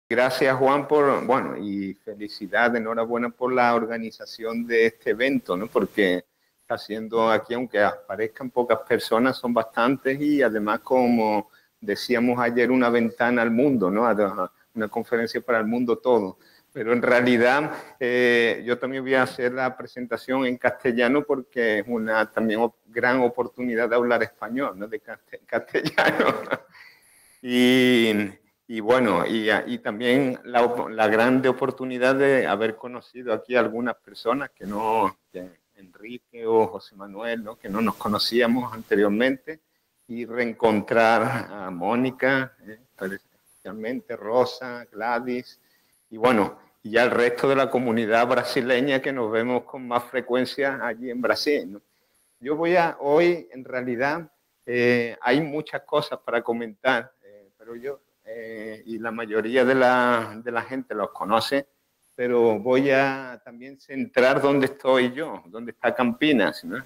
Gracias, Juan, bueno, y felicidad, enhorabuena por la organización de este evento, ¿no? Porque está siendo aquí, aunque aparezcan pocas personas, son bastantes y además, como decíamos ayer, una ventana al mundo, ¿no? Una conferencia para el mundo todo. Pero en realidad yo también voy a hacer la presentación en castellano porque es una también gran oportunidad de hablar español, ¿no? De castellano. Y bueno, y también la grande oportunidad de haber conocido aquí a algunas personas que Enrique o José Manuel, ¿no? Que no nos conocíamos anteriormente, y reencontrar a Mónica, especialmente Rosa, Gladys, y bueno, y ya el resto de la comunidad brasileña que nos vemos con más frecuencia allí en Brasil, ¿no? Hoy, en realidad, hay muchas cosas para comentar, pero y la mayoría de la gente los conoce, pero voy a también centrar dónde estoy yo, dónde está Campinas, ¿no?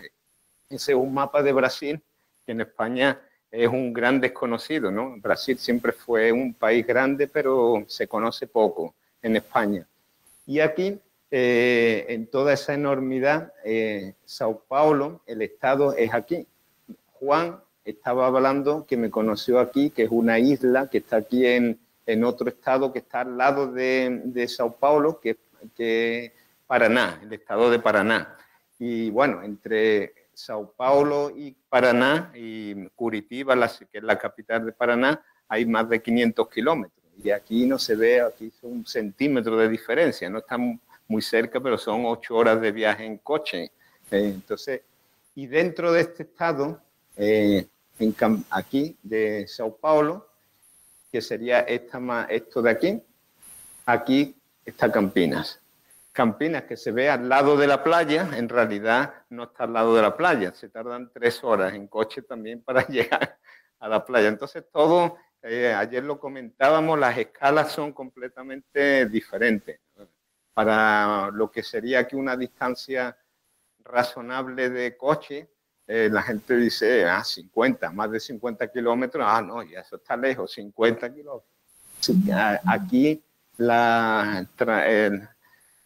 Ese es un mapa de Brasil que en España es un gran desconocido, ¿no? Brasil siempre fue un país grande, pero se conoce poco en España. Y aquí, en toda esa enormidad, Sao Paulo, el estado es aquí. Juan estaba hablando que me conoció aquí, que es una isla que está aquí en otro estado que está al lado de Sao Paulo, que es Paraná, el estado de Paraná. Y bueno, entre Sao Paulo y Paraná y Curitiba, que es la capital de Paraná, hay más de 500 kilómetros. Y aquí no se ve, aquí son 1 centímetro de diferencia, no están muy cerca, pero son 8 horas de viaje en coche. Entonces, y dentro de este estado, aquí de Sao Paulo, que sería esto de aquí está Campinas. Campinas, que se ve al lado de la playa, en realidad no está al lado de la playa, se tardan 3 horas en coche también para llegar a la playa. Entonces todo, ayer lo comentábamos, las escalas son completamente diferentes. Para lo que sería aquí una distancia razonable de coche, la gente dice, 50, más de 50 kilómetros, no, ya eso está lejos, 50 kilómetros. Aquí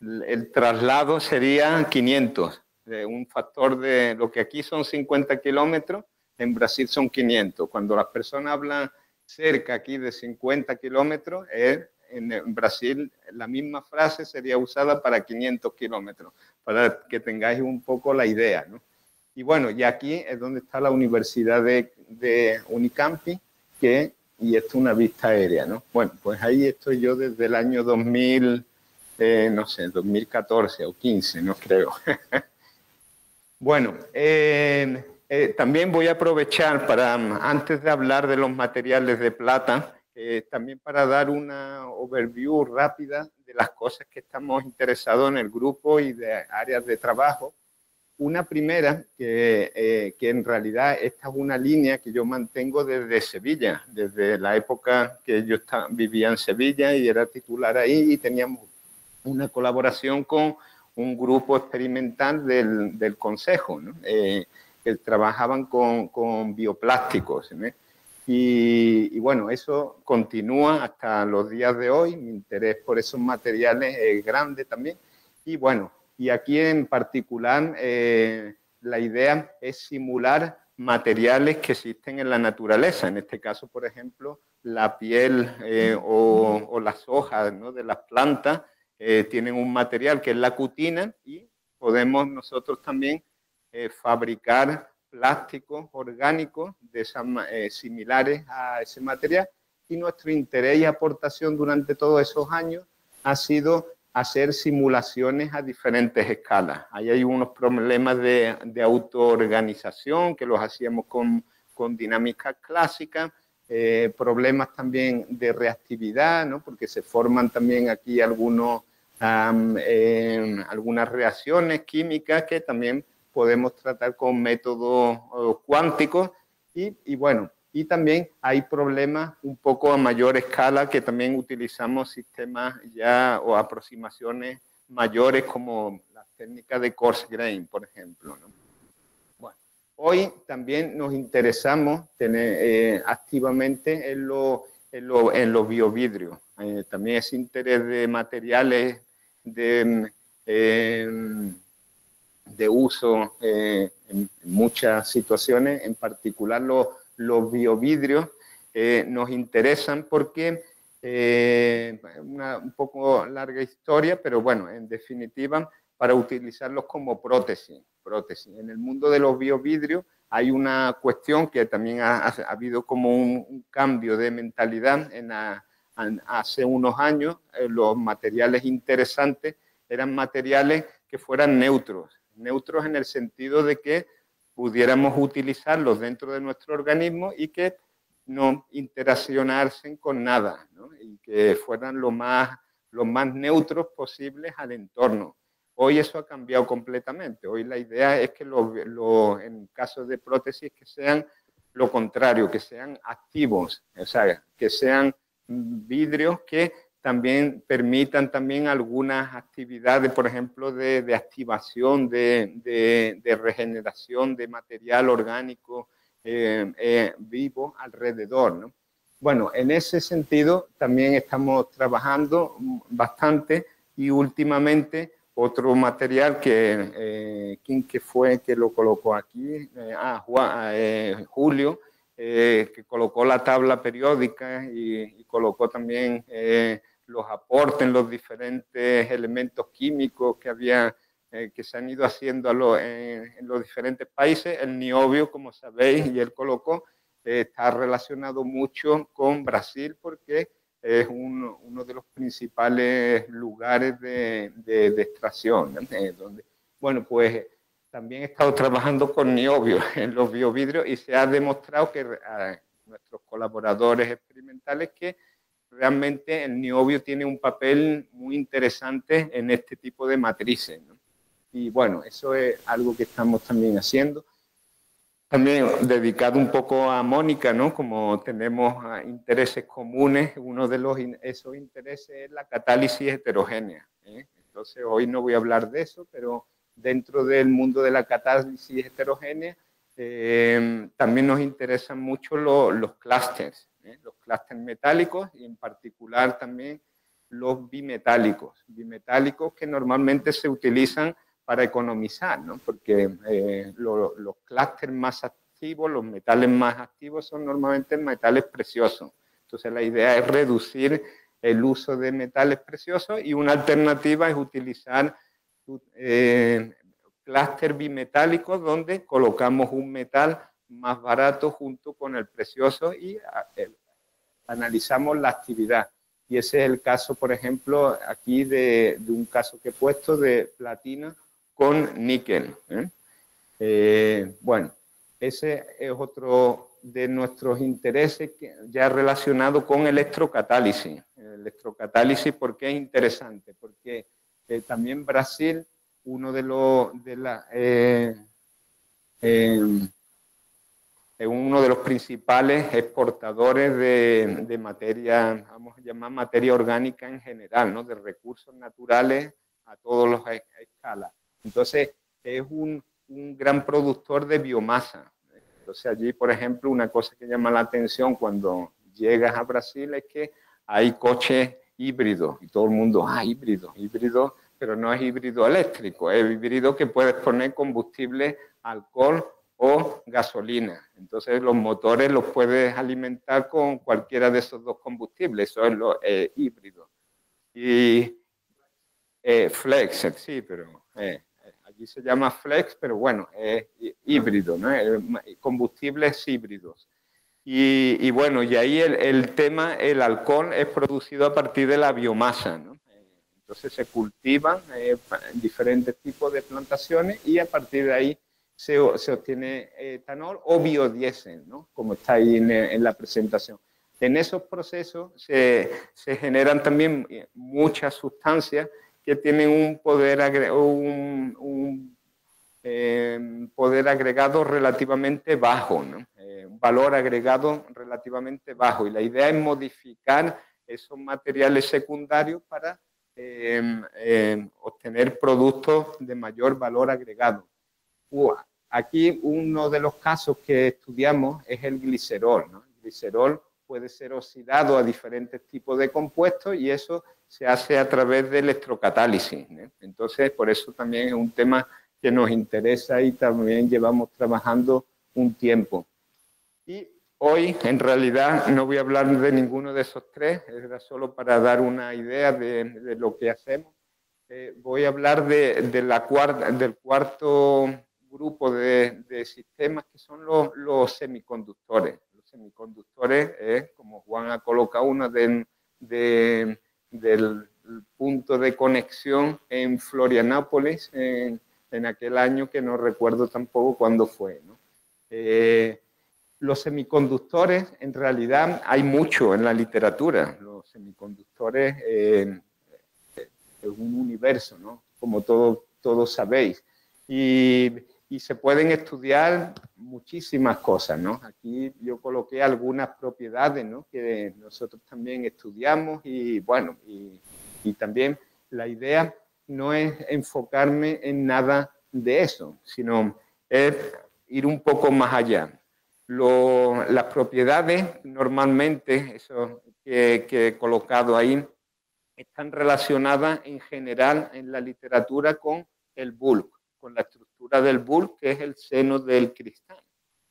el traslado sería 500, un factor de lo que aquí son 50 kilómetros, en Brasil son 500. Cuando las personas hablan cerca aquí de 50 kilómetros, en Brasil la misma frase sería usada para 500 kilómetros, para que tengáis un poco la idea, ¿no? Y bueno, y aquí es donde está la Universidad de Unicampi, y esto es una vista aérea, ¿no? Bueno, pues ahí estoy yo desde el año 2000, no sé, 2014 o 15, no creo. Bueno, también voy a aprovechar para, antes de hablar de los materiales de plata, también para dar una overview rápida de las cosas que estamos interesados en el grupo y de áreas de trabajo. Una primera, que en realidad esta es una línea que yo mantengo desde Sevilla, desde la época que yo vivía en Sevilla y era titular ahí, y teníamos una colaboración con un grupo experimental del Consejo, ¿no? Que trabajaban con bioplásticos, ¿no? Y bueno, eso continúa hasta los días de hoy. Mi interés por esos materiales es grande también. Y bueno, y aquí en particular la idea es simular materiales que existen en la naturaleza. En este caso, por ejemplo, la piel o las hojas, ¿no?, de las plantas tienen un material que es la cutina, y podemos nosotros también fabricar plásticos orgánicos similares a ese material. Y nuestro interés y aportación durante todos esos años ha sido hacer simulaciones a diferentes escalas. Ahí hay unos problemas de autoorganización que los hacíamos con dinámica clásica, problemas también de reactividad, ¿no?, porque se forman también aquí algunas reacciones químicas que también podemos tratar con métodos cuánticos, y bueno, y también hay problemas un poco a mayor escala que también utilizamos sistemas ya o aproximaciones mayores como las técnicas de coarse grain, por ejemplo, ¿no? Bueno, hoy también nos interesamos activamente en en los biovidrios. También ese interés de materiales de uso en muchas situaciones, en particular los biovidrios, nos interesan porque un poco larga historia, pero bueno, en definitiva, para utilizarlos como prótesis. En el mundo de los biovidrios hay una cuestión que también ha habido como un cambio de mentalidad hace unos años. Los materiales interesantes eran materiales que fueran neutros en el sentido de que pudiéramos utilizarlos dentro de nuestro organismo y que no interaccionasen con nada, ¿no? Y que fueran lo más neutros posibles al entorno. Hoy eso ha cambiado completamente. Hoy la idea es que en casos de prótesis que sean lo contrario, que sean activos, o sea, que sean vidrios que también permitan también algunas actividades, por ejemplo, de activación, de regeneración de material orgánico vivo alrededor, ¿no? Bueno, en ese sentido también estamos trabajando bastante y últimamente otro material ¿quién que fue que lo colocó aquí? Julio, que colocó la tabla periódica y colocó también los aportes en los diferentes elementos químicos que se han ido haciendo en los diferentes países. El niobio, como sabéis, y él colocó, está relacionado mucho con Brasil porque es uno de los principales lugares de extracción, ¿no? Bueno, pues también he estado trabajando con niobio en los biovidrios y se ha demostrado que nuestros colaboradores experimentales que realmente el niobio tiene un papel muy interesante en este tipo de matrices, ¿no? Y bueno, eso es algo que estamos también haciendo. También dedicado un poco a Mónica, ¿no? Como tenemos intereses comunes, uno de esos intereses es la catálisis heterogénea, ¿eh? Entonces hoy no voy a hablar de eso, pero dentro del mundo de la catálisis heterogénea también nos interesan mucho los clústeres, los clústeres metálicos y en particular también los bimetálicos que normalmente se utilizan para economizar, ¿no? Porque los clústeres más activos, los metales más activos son normalmente metales preciosos. Entonces la idea es reducir el uso de metales preciosos y una alternativa es utilizar clústeres bimetálicos donde colocamos un metal más barato junto con el precioso y analizamos la actividad. Y ese es el caso, por ejemplo, aquí de un caso que he puesto de platina con níquel. Bueno, ese es otro de nuestros intereses ya relacionado con electrocatálisis. Electrocatálisis, ¿por qué es interesante? Porque también Brasil, uno de uno de los principales exportadores de materia, vamos a llamar materia orgánica en general, ¿no? De recursos naturales a todas las escalas. Entonces, es un gran productor de biomasa. Entonces, allí, por ejemplo, una cosa que llama la atención cuando llegas a Brasil es que hay coches híbridos y todo el mundo, híbrido, pero no es híbrido eléctrico, es híbrido que puedes poner combustible, alcohol o gasolina. Entonces, los motores los puedes alimentar con cualquiera de esos dos combustibles, eso es lo híbrido. Y flex, sí, pero allí se llama flex, pero bueno, es híbrido, ¿no? Combustibles híbridos. Y bueno, y ahí el tema, el alcohol es producido a partir de la biomasa, ¿no? Entonces se cultivan diferentes tipos de plantaciones y a partir de ahí se obtiene etanol o biodiesel, ¿no? Como está ahí en la presentación. En esos procesos se generan también muchas sustancias que tienen un poder agregado relativamente bajo, ¿no? Un valor agregado relativamente bajo. Y la idea es modificar esos materiales secundarios para obtener productos de mayor valor agregado. Aquí uno de los casos que estudiamos es el glicerol, ¿no? El glicerol puede ser oxidado a diferentes tipos de compuestos y eso se hace a través de electrocatálisis, ¿eh? Entonces, por eso también es un tema que nos interesa y también llevamos trabajando un tiempo. Y hoy, en realidad, no voy a hablar de ninguno de esos tres, era solo para dar una idea de lo que hacemos. Voy a hablar del cuarto grupo de sistemas, que son los semiconductores. Los semiconductores, como Juan ha colocado uno del punto de conexión en Florianópolis, en aquel año que no recuerdo tampoco cuándo fue, ¿no? Los semiconductores, en realidad, hay mucho en la literatura. Los semiconductores es un universo, ¿no? Como todos sabéis. Y se pueden estudiar muchísimas cosas, ¿no? Aquí yo coloqué algunas propiedades, ¿no? Que nosotros también estudiamos y, bueno, y también la idea no es enfocarme en nada de eso, sino es ir un poco más allá. Las propiedades, normalmente, eso que he colocado ahí, están relacionadas en general en la literatura con el bulk, con la estructura del bulk, que es el seno del cristal.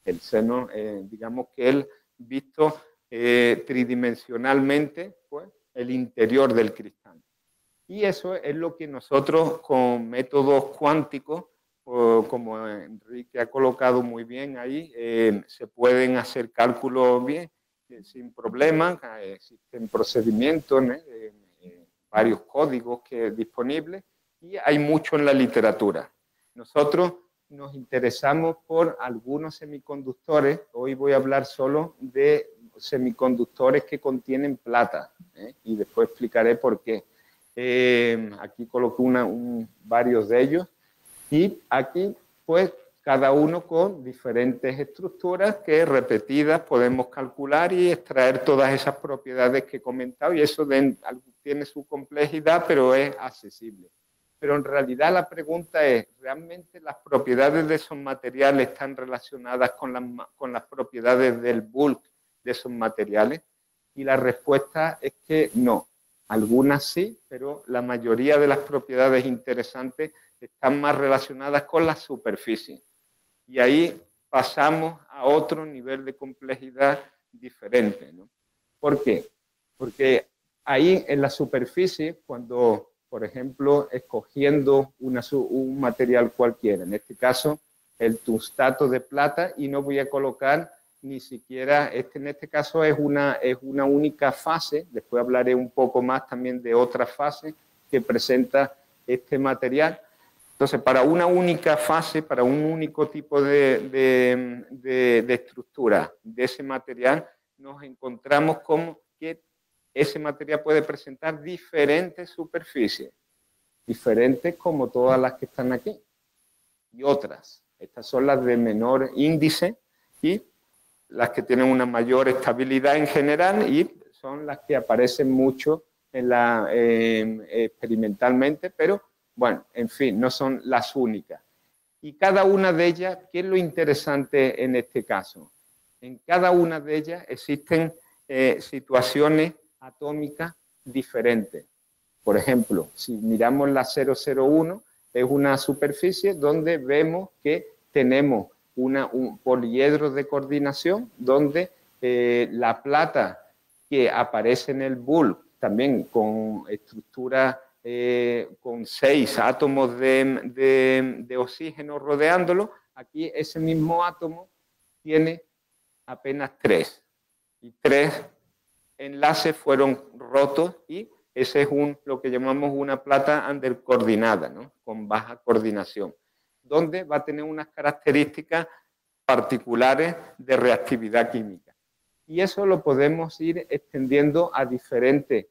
El seno, digamos que él visto tridimensionalmente, pues, el interior del cristal. Y eso es lo que nosotros con métodos cuánticos, como Enrique ha colocado muy bien ahí, se pueden hacer cálculos bien, sin problemas, existen procedimientos, varios códigos disponibles y hay mucho en la literatura. Nosotros nos interesamos por algunos semiconductores, hoy voy a hablar solo de semiconductores que contienen plata, y después explicaré por qué. Aquí coloco varios de ellos y aquí pues cada uno con diferentes estructuras que repetidas podemos calcular y extraer todas esas propiedades que he comentado y eso tiene su complejidad pero es accesible. Pero en realidad la pregunta es, ¿realmente las propiedades de esos materiales están relacionadas con las propiedades del bulk de esos materiales? Y la respuesta es que no. Algunas sí, pero la mayoría de las propiedades interesantes están más relacionadas con la superficie. Y ahí pasamos a otro nivel de complejidad diferente, ¿no? ¿Por qué? Porque ahí en la superficie, cuando, por ejemplo, escogiendo un material cualquiera, en este caso el tungstato de plata, y no voy a colocar ni siquiera, en este caso es una única fase, después hablaré un poco más también de otra fase que presenta este material. Entonces, para una única fase, para un único tipo de estructura de ese material, nos encontramos con que ese material puede presentar diferentes superficies, diferentes como todas las que están aquí, y otras. Estas son las de menor índice y las que tienen una mayor estabilidad en general y son las que aparecen mucho experimentalmente, pero bueno, en fin, no son las únicas. Y cada una de ellas, ¿qué es lo interesante en este caso? En cada una de ellas existen situaciones atómicas diferentes. Por ejemplo, si miramos la 001, es una superficie donde vemos que tenemos un poliedro de coordinación donde la plata que aparece en el bulk, también con estructura con 6 átomos de oxígeno rodeándolo, aquí ese mismo átomo tiene apenas 3. Y 3 enlaces fueron rotos y ese es lo que llamamos una plata undercoordinada, ¿no? Con baja coordinación, donde va a tener unas características particulares de reactividad química. Y eso lo podemos ir extendiendo a diferentes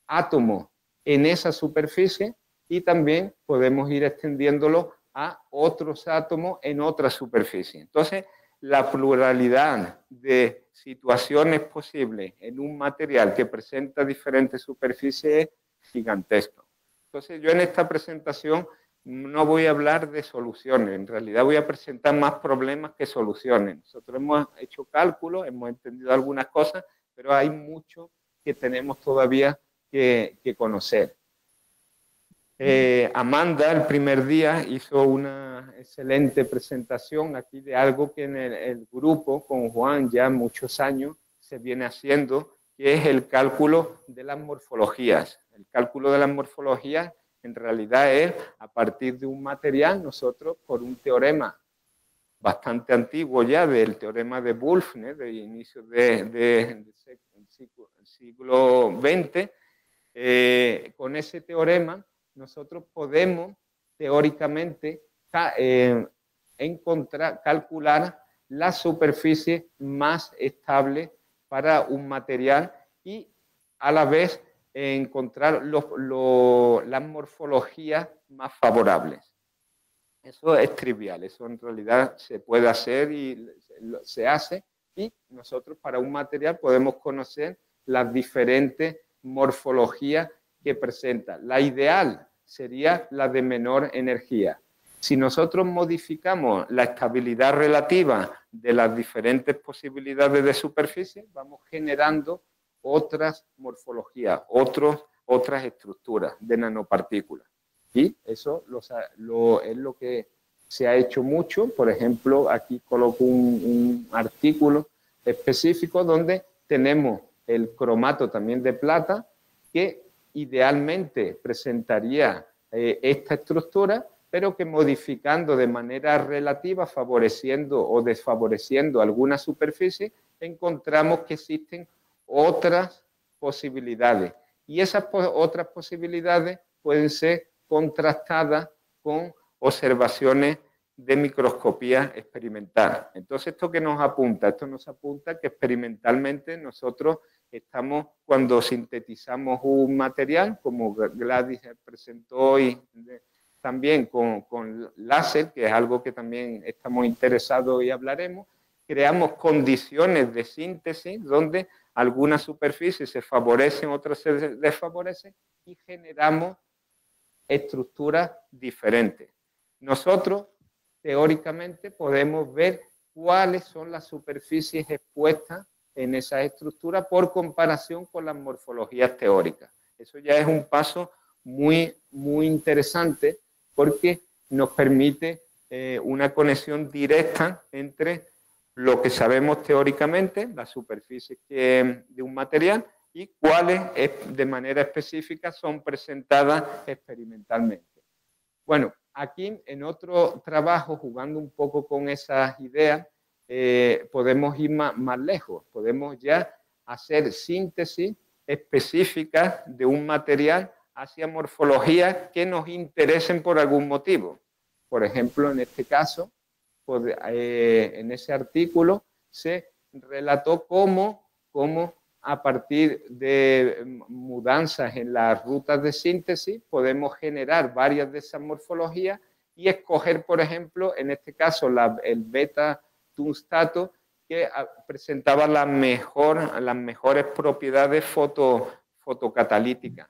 átomos en esa superficie y también podemos ir extendiéndolo a otros átomos en otra superficie. Entonces, la pluralidad de situaciones posibles en un material que presenta diferentes superficies es gigantesco. Entonces, yo en esta presentación no voy a hablar de soluciones, en realidad voy a presentar más problemas que soluciones. Nosotros hemos hecho cálculos, hemos entendido algunas cosas, pero hay mucho que tenemos todavía que conocer. Amanda el primer día hizo una excelente presentación aquí de algo que en el grupo con Juan ya muchos años se viene haciendo, que es el cálculo de las morfologías. El cálculo de las morfologías en realidad es a partir de un material, nosotros por un teorema bastante antiguo ya, del teorema de Wulffner, de inicios del siglo XX, con ese teorema nosotros podemos teóricamente calcular la superficie más estable para un material y a la vez encontrar las morfologías más favorables. Eso es trivial, eso en realidad se puede hacer y se hace, y nosotros para un material podemos conocer las diferentes morfologías que presenta. La ideal sería la de menor energía. Si nosotros modificamos la estabilidad relativa de las diferentes posibilidades de superficie, vamos generando otras morfologías, otras estructuras de nanopartículas. Y eso es lo que se ha hecho mucho. Por ejemplo, aquí coloco un artículo específico donde tenemos el cromato también de plata, que idealmente presentaría esta estructura, pero que modificando de manera relativa, favoreciendo o desfavoreciendo alguna superficie, encontramos que existen otras posibilidades. Y esas otras posibilidades pueden ser contrastadas con observaciones de microscopía experimental. Entonces, ¿esto qué nos apunta? Esto nos apunta que experimentalmente nosotros estamos, cuando sintetizamos un material, como Gladys presentó hoy, también con láser, que es algo que también estamos interesados y hablaremos, creamos condiciones de síntesis donde algunas superficies se favorecen, otras se desfavorecen y generamos estructuras diferentes. Nosotros, teóricamente, podemos ver cuáles son las superficies expuestas en esa estructura por comparación con las morfologías teóricas. Eso ya es un paso muy, muy interesante porque nos permite una conexión directa entre lo que sabemos teóricamente, la superficie de un material, y cuáles de manera específica son presentadas experimentalmente. Bueno, aquí en otro trabajo, jugando un poco con esas ideas, podemos ir más lejos, podemos ya hacer síntesis específicas de un material hacia morfologías que nos interesen por algún motivo. Por ejemplo, en este caso, en ese artículo se relató cómo a partir de mudanzas en las rutas de síntesis podemos generar varias de esas morfologías y escoger, por ejemplo, en este caso el beta-tungstato, que presentaba las mejores propiedades fotocatalíticas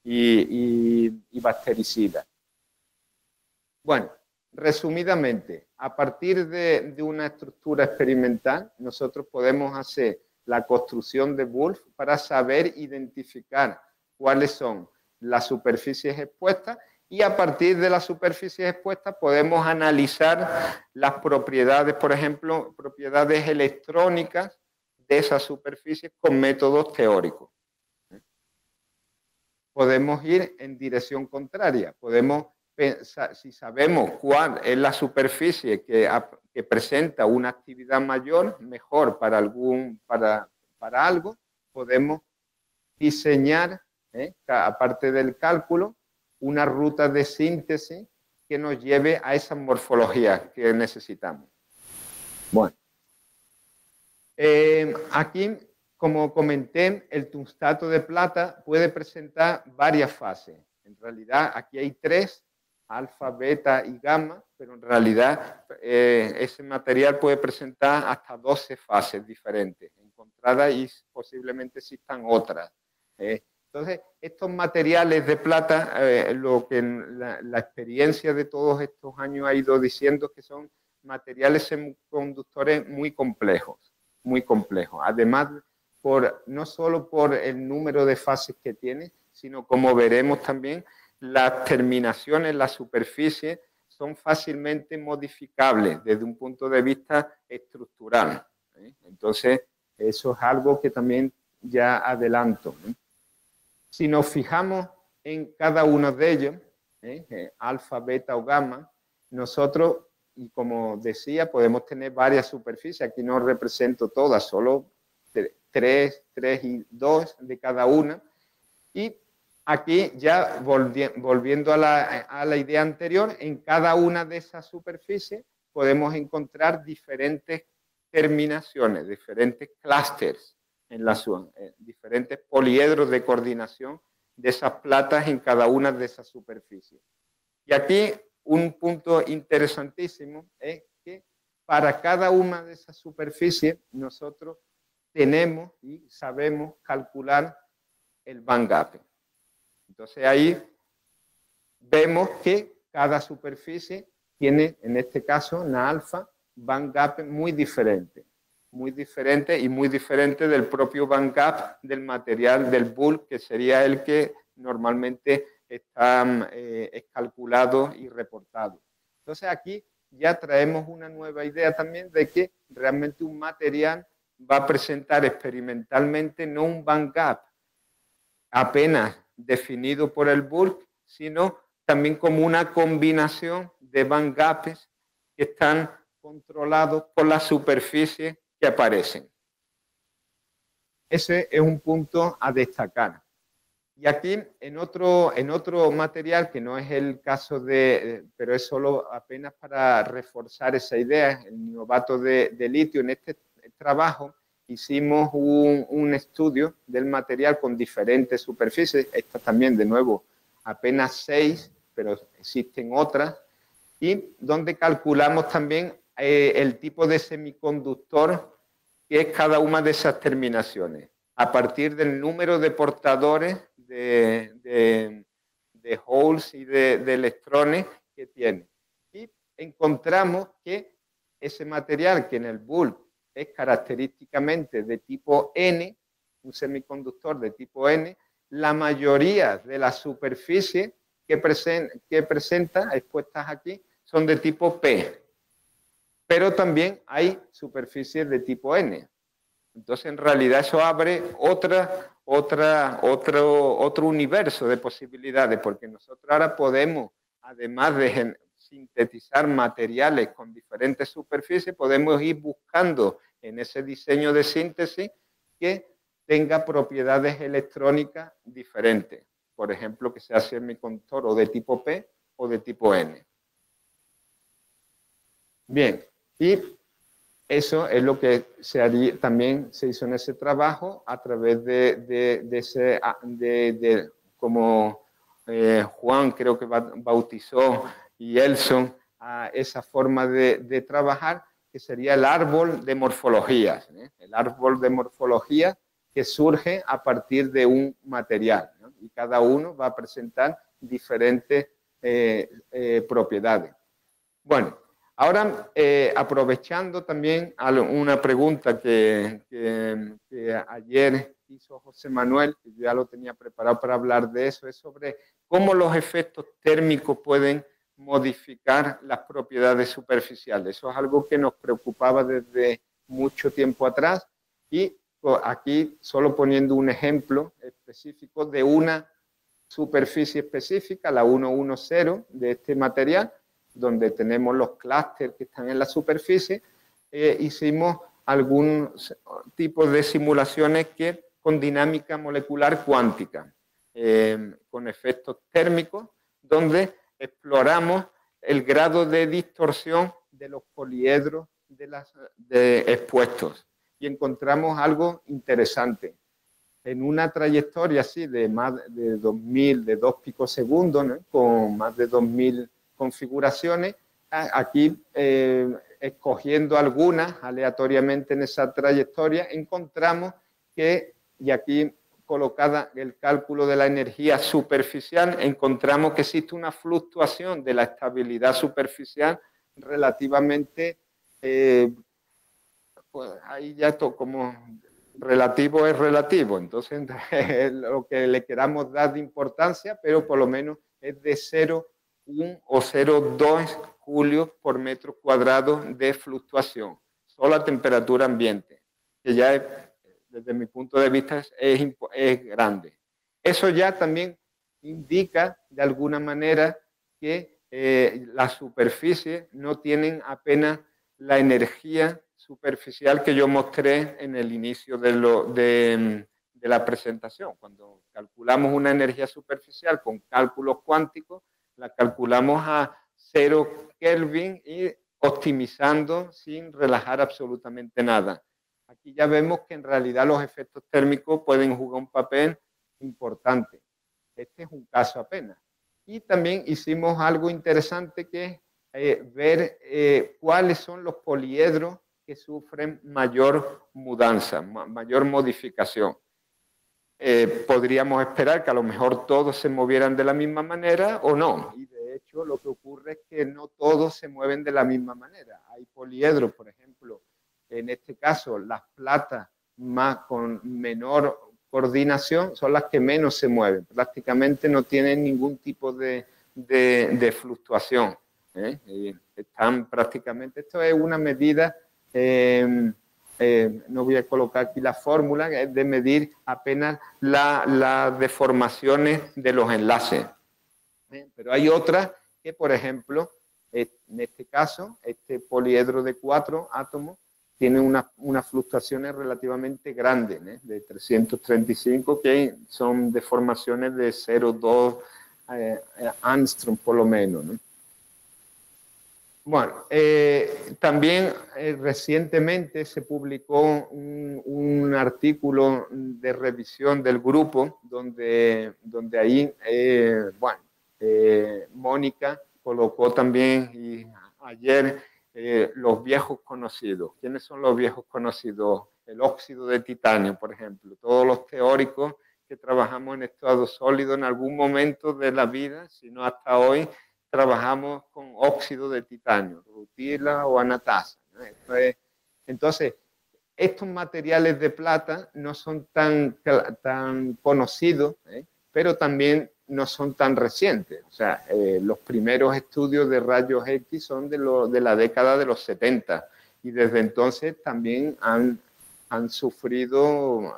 y bactericidas. Bueno, resumidamente, a partir de una estructura experimental, nosotros podemos hacer la construcción de Wolf para saber identificar cuáles son las superficies expuestas, y a partir de las superficies expuestas podemos analizar las propiedades, por ejemplo, propiedades electrónicas de esas superficies con métodos teóricos. Podemos ir en dirección contraria, podemos pensar, si sabemos cuál es la superficie que presenta una actividad mayor, mejor para algo, podemos diseñar, aparte del cálculo, una ruta de síntesis que nos lleve a esas morfologías que necesitamos. Bueno, aquí, como comenté, el tungstato de plata puede presentar varias fases. En realidad, aquí hay 3, alfa, beta y gamma, pero en realidad ese material puede presentar hasta 12 fases diferentes encontradas, y posiblemente existan otras. Entonces, estos materiales de plata, lo que la experiencia de todos estos años ha ido diciendo, que son materiales semiconductores muy complejos, muy complejos. Además no solo por el número de fases que tiene, sino como veremos también, las terminaciones en la superficie son fácilmente modificables desde un punto de vista estructural. Entonces, eso es algo que también ya adelanto. Si nos fijamos en cada uno de ellos, alfa, beta o gamma, nosotros, y como decía, podemos tener varias superficies. Aquí no represento todas, solo 3 y 2 de cada una. Y aquí ya volviendo a la idea anterior, en cada una de esas superficies podemos encontrar diferentes terminaciones, diferentes clústeres, diferentes poliedros de coordinación de esas platas en cada una de esas superficies. Y aquí un punto interesantísimo es que para cada una de esas superficies nosotros tenemos y sabemos calcular el band gap. Entonces ahí vemos que cada superficie tiene, en este caso, una alfa, band gap muy diferente y muy diferente del propio band gap del material del bulk, que sería el que normalmente está es calculado y reportado. Entonces aquí ya traemos una nueva idea también de que realmente un material va a presentar experimentalmente no un band gap apenas definido por el bulk, sino también como una combinación de band gaps que están controlados por las superficies que aparecen. Ese es un punto a destacar. Y aquí, en otro material, que no es el caso pero es solo apenas para reforzar esa idea, el niobate de litio, en este trabajo hicimos un estudio del material con diferentes superficies, estas también, de nuevo, apenas 6, pero existen otras, y donde calculamos también el tipo de semiconductor que es cada una de esas terminaciones, a partir del número de portadores de holes y de electrones que tiene. Y encontramos que ese material, que en el bulk es característicamente de tipo N, un semiconductor de tipo N, la mayoría de las superficies que presenta expuestas aquí son de tipo P. Pero también hay superficies de tipo N. Entonces, en realidad, eso abre otro universo de posibilidades, porque nosotros ahora podemos, además de sintetizar materiales con diferentes superficies, podemos ir buscando en ese diseño de síntesis que tenga propiedades electrónicas diferentes. Por ejemplo, que sea semiconductor o de tipo P o de tipo N. Bien, y eso es lo que también se hizo en ese trabajo a través como Juan creo que bautizó y Elson a esa forma de trabajar, que sería el árbol de morfologías, el árbol de morfología que surge a partir de un material, ¿no? Y cada uno va a presentar diferentes propiedades. Bueno, ahora, aprovechando también una pregunta que ayer hizo José Manuel, que ya lo tenía preparado para hablar de eso, es sobre cómo los efectos térmicos pueden modificar las propiedades superficiales. Eso es algo que nos preocupaba desde mucho tiempo atrás, y aquí solo poniendo un ejemplo específico de una superficie específica, la 110 de este material, donde tenemos los clústeres que están en la superficie, hicimos algún tipo de simulaciones con dinámica molecular cuántica, con efectos térmicos, donde exploramos el grado de distorsión de los poliedros expuestos, y encontramos algo interesante. En una trayectoria así de más de 2000, de 2 picosegundos, ¿no? Con más de 2000 configuraciones, aquí escogiendo algunas aleatoriamente en esa trayectoria, encontramos que, y aquí colocada el cálculo de la energía superficial, encontramos que existe una fluctuación de la estabilidad superficial relativamente, pues ahí ya como relativo es relativo, entonces lo que le queramos dar de importancia, pero por lo menos es de 0,1 o 0,2 julios por metro cuadrado de fluctuación, solo a temperatura ambiente, que ya es, desde mi punto de vista es grande. Eso ya también indica de alguna manera que las superficies no tienen apenas la energía superficial que yo mostré en el inicio de la presentación. Cuando calculamos una energía superficial con cálculos cuánticos, la calculamos a 0 Kelvin y optimizando sin relajar absolutamente nada. Aquí ya vemos que en realidad los efectos térmicos pueden jugar un papel importante. Este es un caso apenas. Y también hicimos algo interesante que es ver cuáles son los poliedros que sufren mayor mudanza, mayor modificación. Podríamos esperar que a lo mejor todos se movieran de la misma manera o no. Y de hecho lo que ocurre es que no todos se mueven de la misma manera. Hay poliedros, por ejemplo, en este caso las platas más con menor coordinación son las que menos se mueven. Prácticamente no tienen ningún tipo de fluctuación. Están prácticamente, esto es una medida, no voy a colocar aquí la fórmula, es de medir apenas las deformaciones de los enlaces. Pero hay otras que, por ejemplo, en este caso, este poliedro de 4 átomos tiene unas fluctuaciones relativamente grandes, de 335, que son deformaciones de 0,2 angstrom por lo menos, ¿no? Bueno, también recientemente se publicó un artículo de revisión del grupo donde ahí, bueno, Mónica colocó también y ayer los viejos conocidos. ¿Quiénes son los viejos conocidos? El óxido de titanio, por ejemplo. Todos los teóricos que trabajamos en estado sólido en algún momento de la vida, si no hasta hoy, trabajamos con óxido de titanio, rutila o anatasa, ¿no? Entonces, estos materiales de plata no son tan conocidos, pero también no son tan recientes. O sea, los primeros estudios de rayos X son de la década de los 70 y desde entonces también han sufrido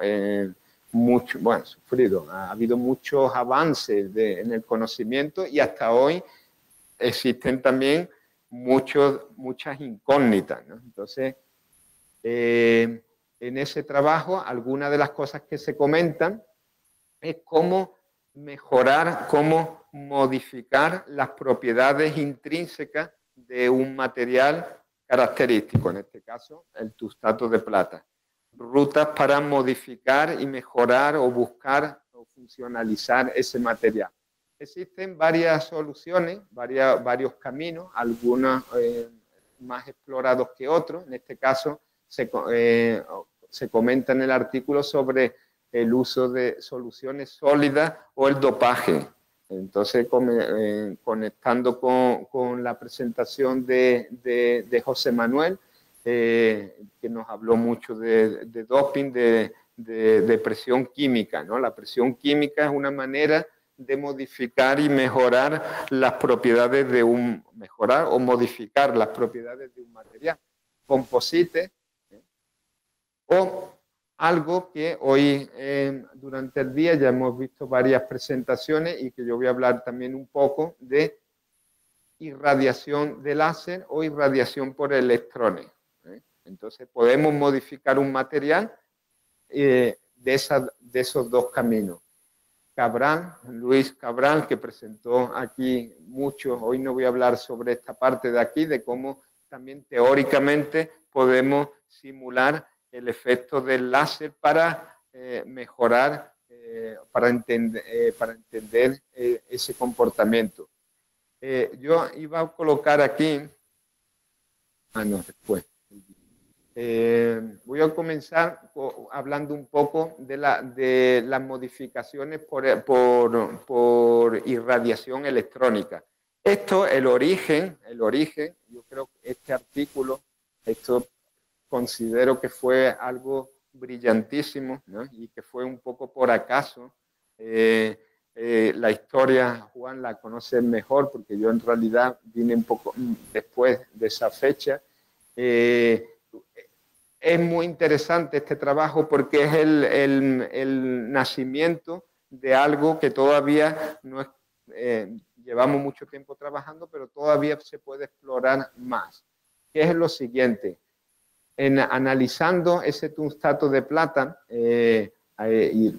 mucho, bueno, ha habido muchos avances en el conocimiento y hasta hoy existen también muchas incógnitas, ¿no? Entonces, en ese trabajo, algunas de las cosas que se comentan es cómo mejorar, cómo modificar las propiedades intrínsecas de un material característico, en este caso el tungstato de plata. Rutas para modificar y mejorar o buscar o funcionalizar ese material. Existen varias soluciones, varios caminos, algunos más explorados que otros. En este caso se comenta en el artículo sobre el uso de soluciones sólidas o el dopaje. Entonces, conectando con la presentación de José Manuel, que nos habló mucho de doping, de presión química, ¿no? La presión química es una manera de modificar y mejorar las propiedades mejorar o modificar las propiedades de un material. Composite, o algo que hoy durante el día ya hemos visto varias presentaciones y que yo voy a hablar también un poco de irradiación de láser o irradiación por electrones. Entonces podemos modificar un material de esos dos caminos. Luis Cabral, que presentó aquí mucho, hoy no voy a hablar sobre esta parte de aquí, de cómo también teóricamente podemos simular el efecto del láser para mejorar, para entender ese comportamiento. Yo iba a colocar aquí, después. Voy a comenzar hablando un poco de las modificaciones por irradiación electrónica. Esto, el origen, yo creo que este artículo, esto considero que fue algo brillantísimo, ¿no? Y que fue un poco por acaso. La historia, Juan, la conoce mejor porque yo en realidad vine un poco después de esa fecha. Es muy interesante este trabajo porque es el nacimiento de algo que todavía no es, llevamos mucho tiempo trabajando, pero todavía se puede explorar más. Que es lo siguiente, analizando ese tungstato de plata y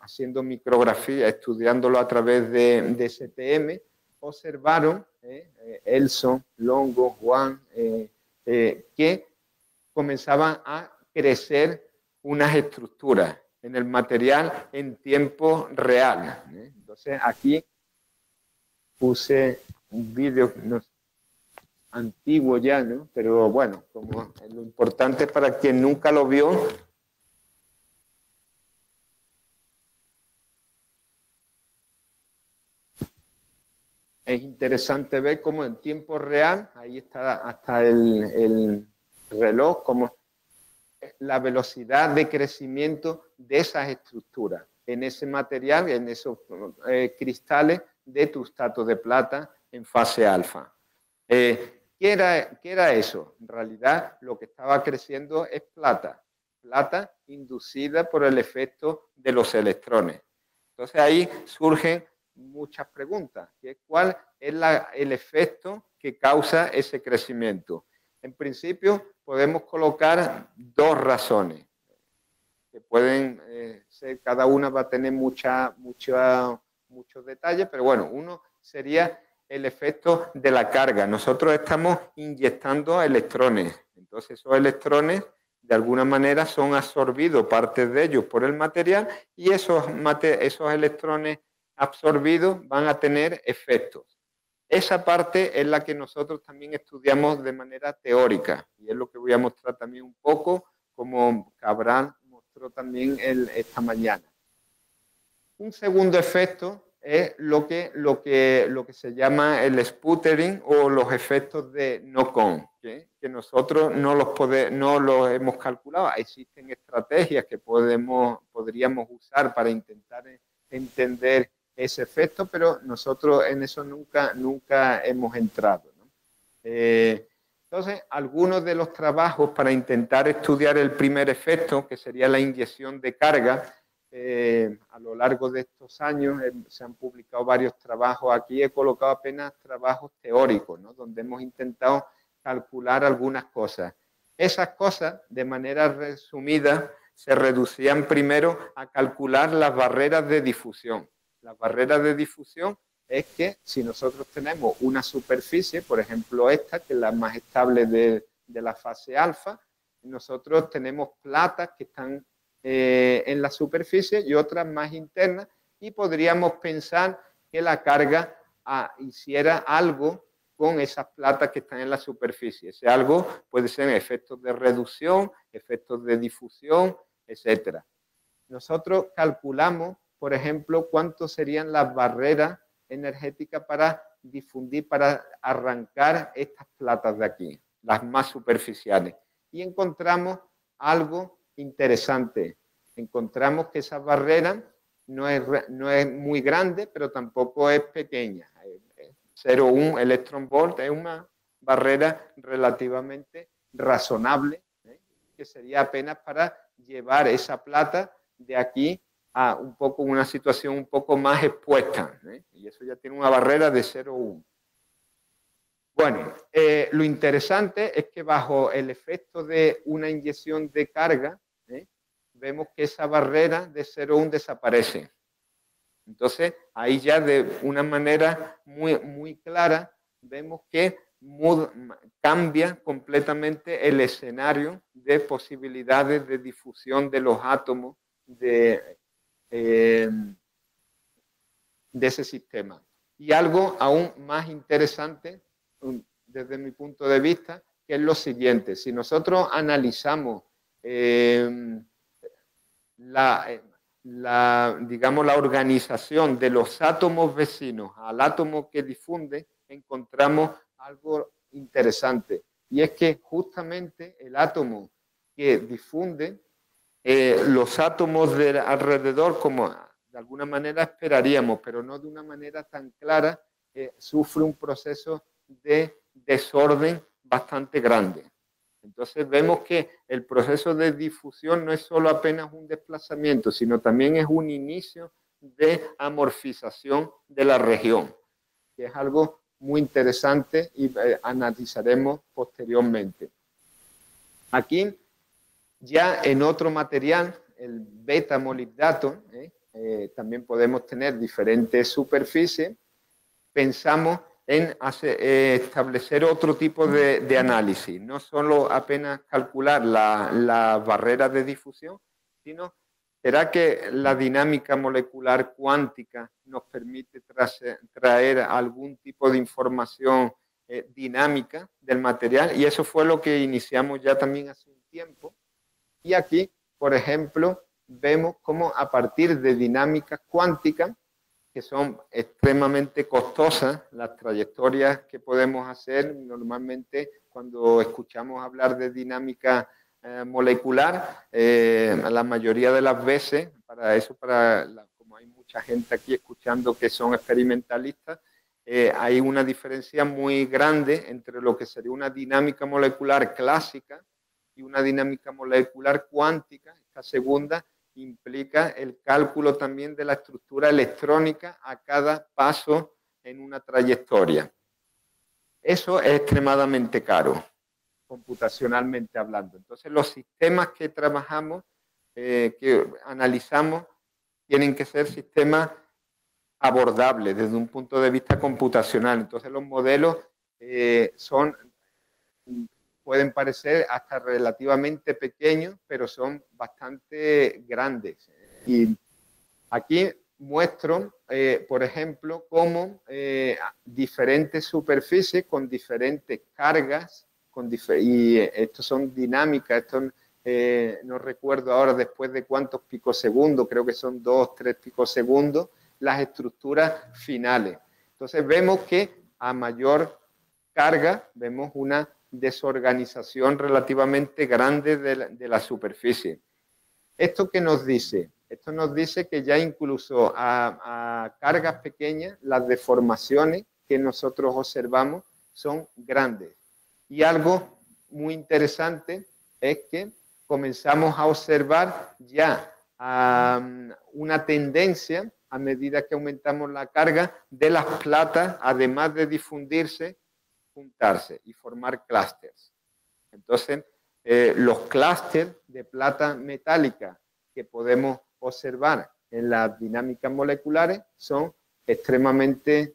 haciendo micrografía, estudiándolo a través de STM, observaron Elson, Longo, Juan, que comenzaban a crecer unas estructuras en el material en tiempo real. Entonces aquí puse un vídeo antiguo ya, ¿no? Pero bueno, como lo importante para quien nunca lo vio. Es interesante ver cómo en tiempo real, ahí está hasta el reloj, como la velocidad de crecimiento de esas estructuras en ese material, en esos cristales de tungstato de plata en fase alfa. ¿Qué era eso? En realidad lo que estaba creciendo es plata inducida por el efecto de los electrones. Entonces ahí surgen muchas preguntas. ¿Cuál es el efecto que causa ese crecimiento? En principio podemos colocar dos razones que pueden ser, cada una va a tener muchos detalles, pero bueno, uno sería el efecto de la carga. Nosotros estamos inyectando electrones, entonces esos electrones de alguna manera son absorbidos, partes de ellos, por el material, y esos electrones absorbidos van a tener efectos. Esa parte es la que nosotros también estudiamos de manera teórica, y es lo que voy a mostrar también un poco, como Cabral mostró también esta mañana. Un segundo efecto es lo que se llama el sputtering o los efectos de knock-on, que nosotros no los hemos calculado. Existen estrategias que podríamos usar para intentar entender ese efecto, pero nosotros en eso nunca hemos entrado, ¿no? Entonces, algunos de los trabajos para intentar estudiar el primer efecto, que sería la inyección de carga, a lo largo de estos años se han publicado varios trabajos. Aquí he colocado apenas trabajos teóricos, ¿no? Donde hemos intentado calcular algunas cosas. Esas cosas, de manera resumida, se reducían primero a calcular las barreras de difusión. Las barreras de difusión es que si nosotros tenemos una superficie, por ejemplo esta, que es la más estable de la fase alfa, nosotros tenemos platas que están en la superficie y otras más internas, y podríamos pensar que la carga hiciera algo con esas platas que están en la superficie. Ese algo puede ser efectos de reducción, efectos de difusión, etcétera. Nosotros calculamos, por ejemplo, cuánto serían las barreras energéticas para difundir, para arrancar estas platas de aquí, las más superficiales. Y encontramos algo interesante. Encontramos que esa barrera no es muy grande, pero tampoco es pequeña. 0,1 electron volt es una barrera relativamente razonable, que sería apenas para llevar esa plata de aquí a una situación un poco más expuesta, y eso ya tiene una barrera de 0,1. Bueno, lo interesante es que bajo el efecto de una inyección de carga, vemos que esa barrera de 0,1 desaparece. Entonces, ahí ya de una manera muy clara vemos que cambia completamente el escenario de posibilidades de difusión de los átomos de ese sistema. Y algo aún más interesante desde mi punto de vista, que es lo siguiente: si nosotros analizamos digamos, la organización de los átomos vecinos al átomo que difunde, encontramos algo interesante, y es que justamente el átomo que difunde los átomos de alrededor, como de alguna manera esperaríamos, pero no de una manera tan clara, sufre un proceso de desorden bastante grande. Entonces vemos que el proceso de difusión no es solo apenas un desplazamiento, sino también es un inicio de amorfización de la región, que es algo muy interesante y analizaremos posteriormente. Aquí, ya en otro material, el beta-molibdato, también podemos tener diferentes superficies. Pensamos en establecer otro tipo de análisis, no solo apenas calcular la barrera de difusión, sino ¿será que la dinámica molecular cuántica nos permite traer algún tipo de información dinámica del material? Y eso fue lo que iniciamos ya también hace un tiempo. Y aquí, por ejemplo, vemos cómo a partir de dinámicas cuánticas, que son extremadamente costosas, las trayectorias que podemos hacer normalmente cuando escuchamos hablar de dinámica molecular, la mayoría de las veces, como hay mucha gente aquí escuchando que son experimentalistas, hay una diferencia muy grande entre lo que sería una dinámica molecular clásica y una dinámica molecular cuántica. Esta segunda implica el cálculo también de la estructura electrónica a cada paso en una trayectoria. Eso es extremadamente caro, computacionalmente hablando. Entonces, los sistemas que trabajamos, que analizamos, tienen que ser sistemas abordables desde un punto de vista computacional. Entonces, los modelos pueden parecer hasta relativamente pequeños, pero son bastante grandes. Y aquí muestro, por ejemplo, cómo diferentes superficies con diferentes cargas, y estos son dinámicas, no recuerdo ahora después de cuántos picosegundos, creo que son 2, 3 picosegundos, las estructuras finales. Entonces vemos que a mayor carga, vemos una desorganización relativamente grande de la superficie. ¿Esto qué nos dice? Esto nos dice que ya incluso a cargas pequeñas, las deformaciones que nosotros observamos son grandes. Y algo muy interesante es que comenzamos a observar ya una tendencia, a medida que aumentamos la carga, de las platas, además de difundirse, juntarse y formar clústeres. Entonces, los clústeres de plata metálica que podemos observar en las dinámicas moleculares son extremadamente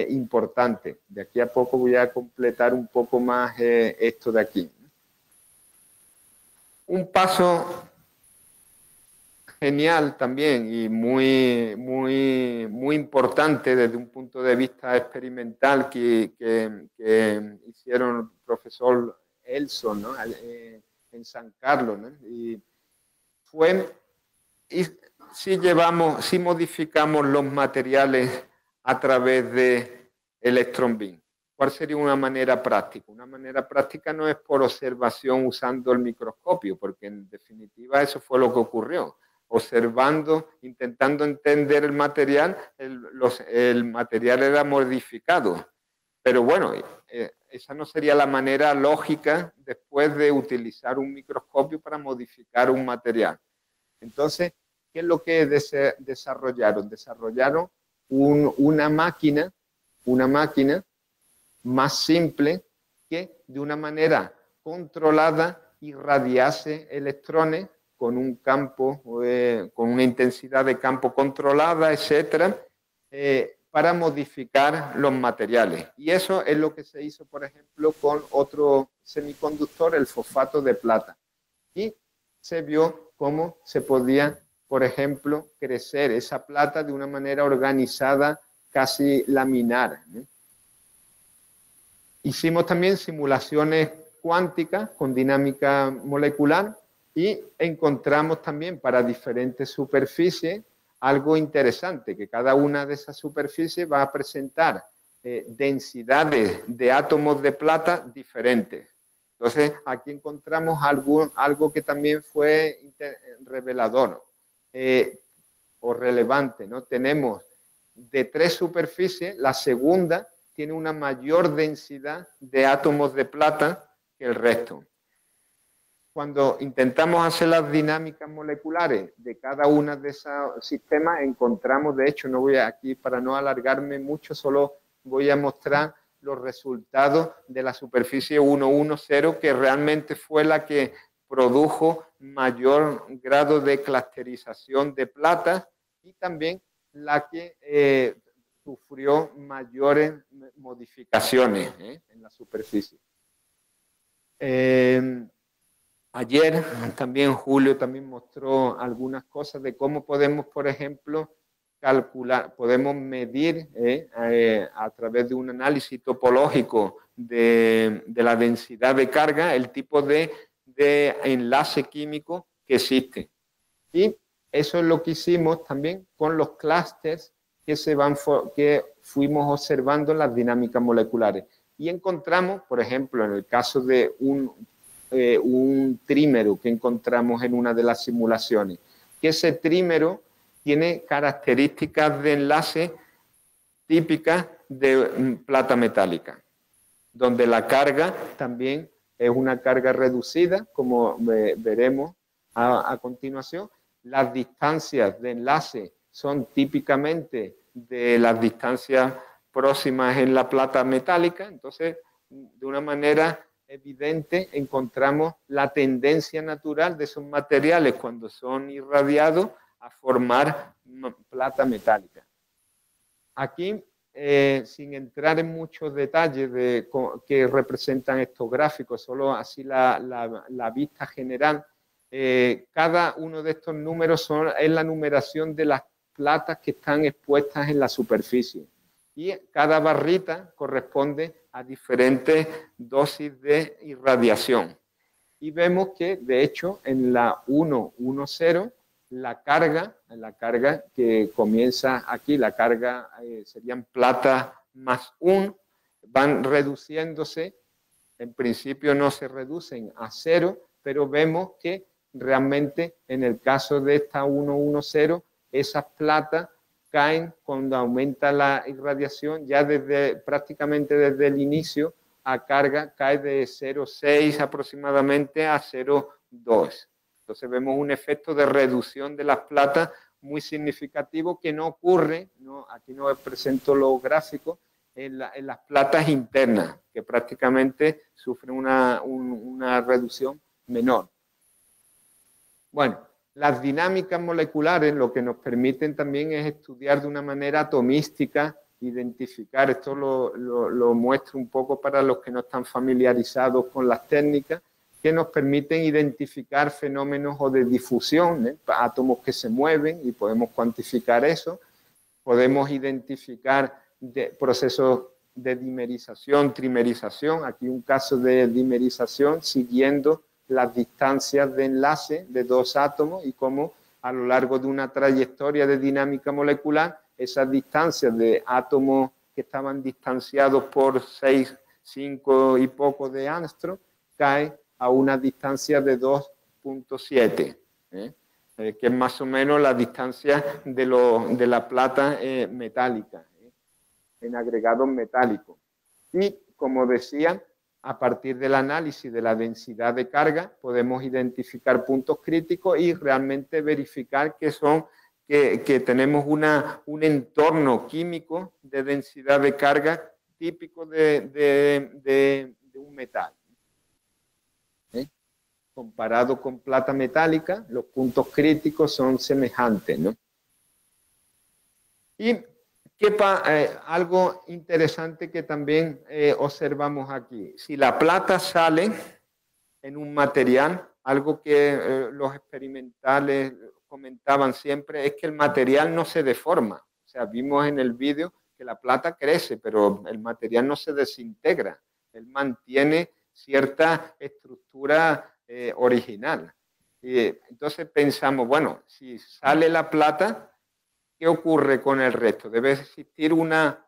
importantes. De aquí a poco voy a completar un poco más esto de aquí. Un paso genial también y muy importante desde un punto de vista experimental que hicieron el profesor Elson, ¿no? En San Carlos, ¿no? Y si modificamos los materiales a través de electron beam, ¿cuál sería una manera práctica? Una manera práctica no es por observación usando el microscopio, porque en definitiva eso fue lo que ocurrió. Observando, intentando entender el material, el material era modificado. Pero bueno, esa no sería la manera lógica después de utilizar un microscopio para modificar un material. Entonces, ¿qué es lo que desarrollaron? Desarrollaron una máquina más simple que de una manera controlada irradiase electrones con un campo, con una intensidad de campo controlada, etcétera, para modificar los materiales. Y eso es lo que se hizo, por ejemplo, con otro semiconductor, el fosfato de plata. Y se vio cómo se podía, por ejemplo, crecer esa plata de una manera organizada, casi laminar, ¿no? Hicimos también simulaciones cuánticas con dinámica molecular y encontramos también para diferentes superficies algo interesante, que cada una de esas superficies va a presentar densidades de átomos de plata diferentes. Entonces, aquí encontramos algo que también fue revelador o relevante, ¿no? Tenemos de 3 superficies, la segunda tiene una mayor densidad de átomos de plata que el resto. Cuando intentamos hacer las dinámicas moleculares de cada uno de esos sistemas, encontramos, de hecho, no voy aquí para no alargarme mucho, solo voy a mostrar los resultados de la superficie 110, que realmente fue la que produjo mayor grado de clusterización de plata y también la que sufrió mayores modificaciones en la superficie. Ayer también Julio también mostró algunas cosas de cómo podemos, por ejemplo, calcular, podemos medir a través de un análisis topológico de la densidad de carga el tipo de enlace químico que existe. Y eso es lo que hicimos también con los clústeres que fuimos observando en las dinámicas moleculares. Y encontramos, por ejemplo, en el caso de un trímero que encontramos en una de las simulaciones, que ese trímero tiene características de enlace típicas de plata metálica, donde la carga también es una carga reducida, como veremos a continuación. Las distancias de enlace son típicamente de las distancias próximas en la plata metálica, entonces, de una manera evidente encontramos la tendencia natural de esos materiales cuando son irradiados a formar plata metálica. Aquí, sin entrar en muchos detalles de que representan estos gráficos, solo así la vista general, cada uno de estos números es la numeración de las platas que están expuestas en la superficie. Y cada barrita corresponde a diferentes dosis de irradiación. Y vemos que, de hecho, en la 110, la carga que comienza aquí, la carga serían plata más 1, van reduciéndose. En principio no se reducen a 0, pero vemos que realmente en el caso de esta 110, esas platas caen cuando aumenta la irradiación, ya prácticamente desde el inicio a carga cae de 0,6 aproximadamente a 0,2. Entonces vemos un efecto de reducción de las platas muy significativo que no ocurre, aquí no presento los gráficos, en las platas internas, que prácticamente sufren una reducción menor. Bueno, las dinámicas moleculares lo que nos permiten también es estudiar de una manera atomística, identificar, esto lo muestro un poco para los que no están familiarizados con las técnicas, que nos permiten identificar fenómenos o de difusión, átomos que se mueven y podemos cuantificar eso, podemos identificar procesos de dimerización, trimerización, aquí un caso de dimerización siguiendo las distancias de enlace de dos átomos y cómo a lo largo de una trayectoria de dinámica molecular, esas distancias de átomos que estaban distanciados por 6, 5 y poco de angstrom, caen a una distancia de 2.7, que es más o menos la distancia de la plata metálica, en agregados metálicos. Y, como decía, a partir del análisis de la densidad de carga, podemos identificar puntos críticos y realmente verificar que tenemos un entorno químico de densidad de carga típico de un metal. Comparado con plata metálica, los puntos críticos son semejantes, ¿no? Y algo interesante que también observamos aquí. Si la plata sale en un material, algo que los experimentales comentaban siempre, es que el material no se deforma. O sea, vimos en el vídeo que la plata crece, pero el material no se desintegra. Él mantiene cierta estructura original. Y entonces pensamos, bueno, si sale la plata, ¿qué ocurre con el resto? Debe existir una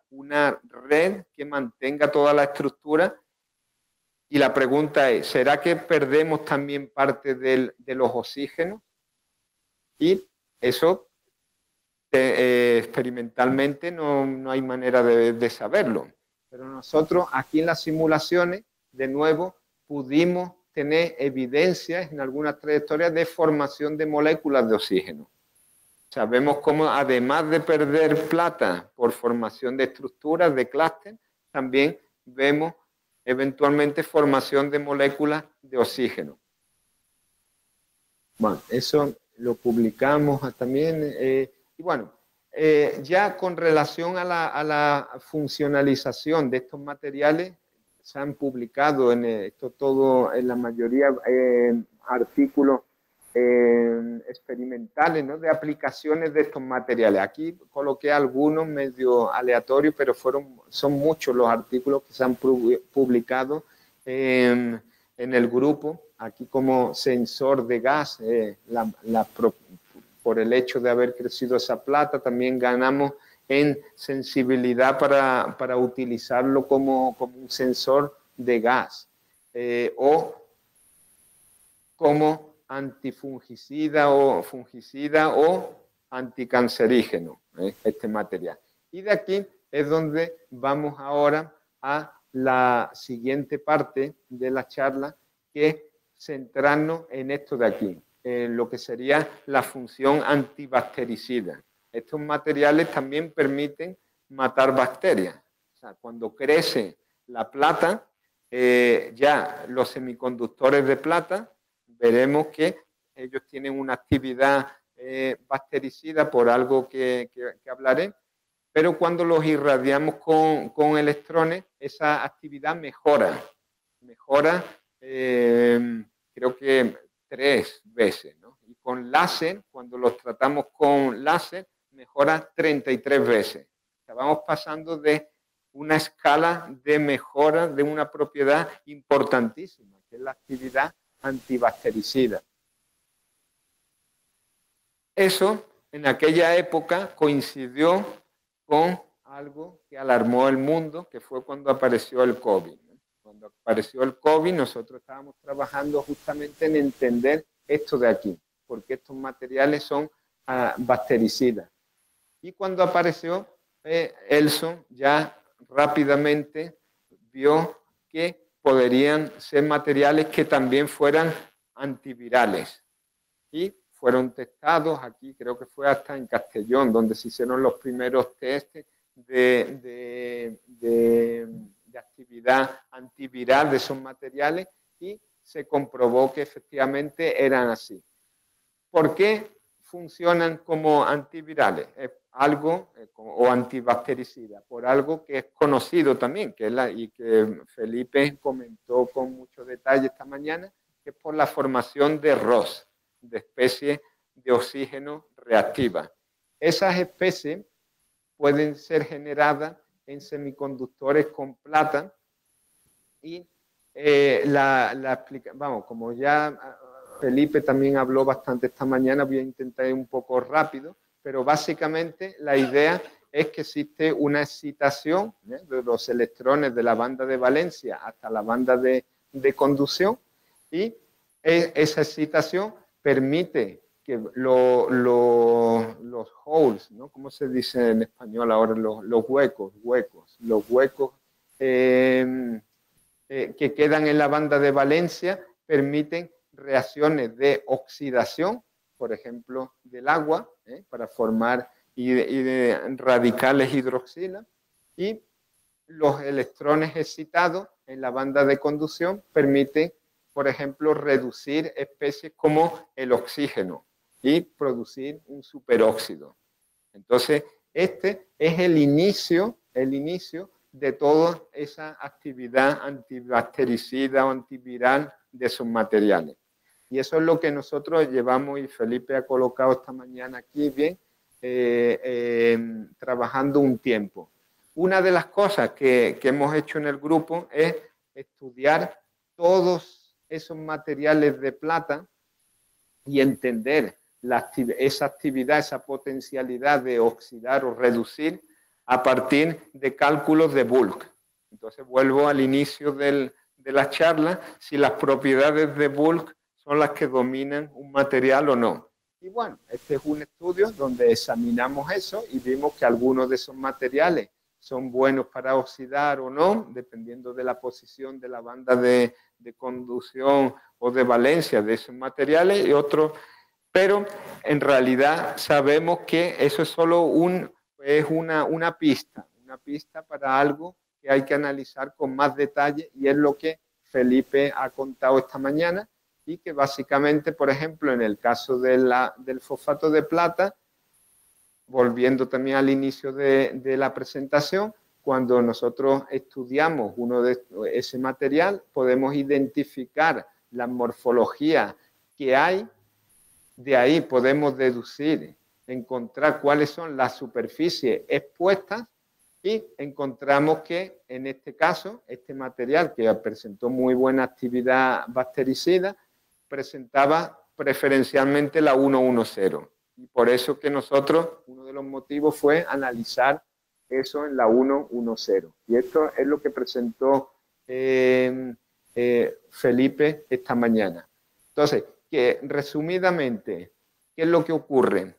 red que mantenga toda la estructura Y la pregunta es, ¿será que perdemos también parte de los oxígenos? Y eso experimentalmente no hay manera de saberlo. Pero nosotros aquí en las simulaciones, de nuevo, pudimos tener evidencias en algunas trayectorias de formación de moléculas de oxígeno. Sabemos cómo, además de perder plata por formación de estructuras, de clúster, también vemos eventualmente formación de moléculas de oxígeno. Bueno, eso lo publicamos también. Y bueno, ya con relación a la funcionalización de estos materiales, se han publicado en esto todo, en la mayoría artículos experimentales, ¿no? De aplicaciones de estos materiales. Aquí coloqué algunos medio aleatorios, pero son muchos los artículos que se han publicado en el grupo. Aquí como sensor de gas, por el hecho de haber crecido esa plata, también ganamos en sensibilidad para utilizarlo como un sensor de gas o como antifungicida o anticancerígeno, este material. Y de aquí es donde vamos ahora a la siguiente parte de la charla, que es centrarnos en esto de aquí, en lo que sería la función antibactericida. Estos materiales también permiten matar bacterias. O sea, cuando crece la plata, ya los semiconductores de plata, veremos que ellos tienen una actividad bactericida por algo que hablaré, pero cuando los irradiamos con electrones, esa actividad mejora, creo que 3 veces, ¿no? Y con láser, cuando los tratamos con láser, mejora 33 veces. O sea, vamos pasando de una escala de mejora de una propiedad importantísima, que es la actividad antibactericida. Eso en aquella época coincidió con algo que alarmó el mundo, que fue cuando apareció el COVID. Cuando apareció el COVID, nosotros estábamos trabajando justamente en entender esto de aquí, porque estos materiales son bactericidas. Y cuando apareció, Elson ya rápidamente vio que podrían ser materiales que también fueran antivirales. Y fueron testados aquí, creo que fue hasta en Castellón, donde se hicieron los primeros test de actividad antiviral de esos materiales y se comprobó que efectivamente eran así. ¿Por qué funcionan como antivirales? Algo o antibactericida, por algo que es conocido también, que es y que Felipe comentó con mucho detalle esta mañana, que es por la formación de ROS, de especies de oxígeno reactiva. Esas especies pueden ser generadas en semiconductores con plata y vamos, como ya Felipe también habló bastante esta mañana, voy a intentar ir un poco rápido, pero básicamente la idea es que existe una excitación de los electrones de la banda de valencia hasta la banda de conducción y esa excitación permite que los holes, ¿no? ¿Cómo se dice en español ahora? Los huecos que quedan en la banda de valencia permiten reacciones de oxidación, por ejemplo, del agua, para formar de radicales hidroxila, y los electrones excitados en la banda de conducción permiten, por ejemplo, reducir especies como el oxígeno y producir un superóxido. Entonces, este es el inicio de toda esa actividad antibactericida o antiviral de esos materiales. Y eso es lo que nosotros llevamos, y Felipe ha colocado esta mañana aquí bien, trabajando un tiempo. Una de las cosas que hemos hecho en el grupo es estudiar todos esos materiales de plata y entender esa actividad, esa potencialidad de oxidar o reducir a partir de cálculos de bulk. Entonces vuelvo al inicio del de la charla, si las propiedades de bulk son las que dominan un material o no. Y bueno, este es un estudio donde examinamos eso y vimos que algunos de esos materiales son buenos para oxidar o no, dependiendo de la posición de la banda de conducción o de valencia de esos materiales, y otros, pero en realidad sabemos que eso es solo una pista para algo que hay que analizar con más detalle, y es lo que Felipe ha contado esta mañana, y que básicamente, por ejemplo, en el caso del fosfato de plata, volviendo también al inicio de la presentación, cuando nosotros estudiamos ese material, podemos identificar la morfología que hay, de ahí podemos deducir, encontrar cuáles son las superficies expuestas, y encontramos que en este caso, este material que presentó muy buena actividad bactericida, presentaba preferencialmente la 110. Y por eso que nosotros, uno de los motivos fue analizar eso en la 110. Y esto es lo que presentó Felipe esta mañana. Entonces, que resumidamente, ¿qué es lo que ocurre?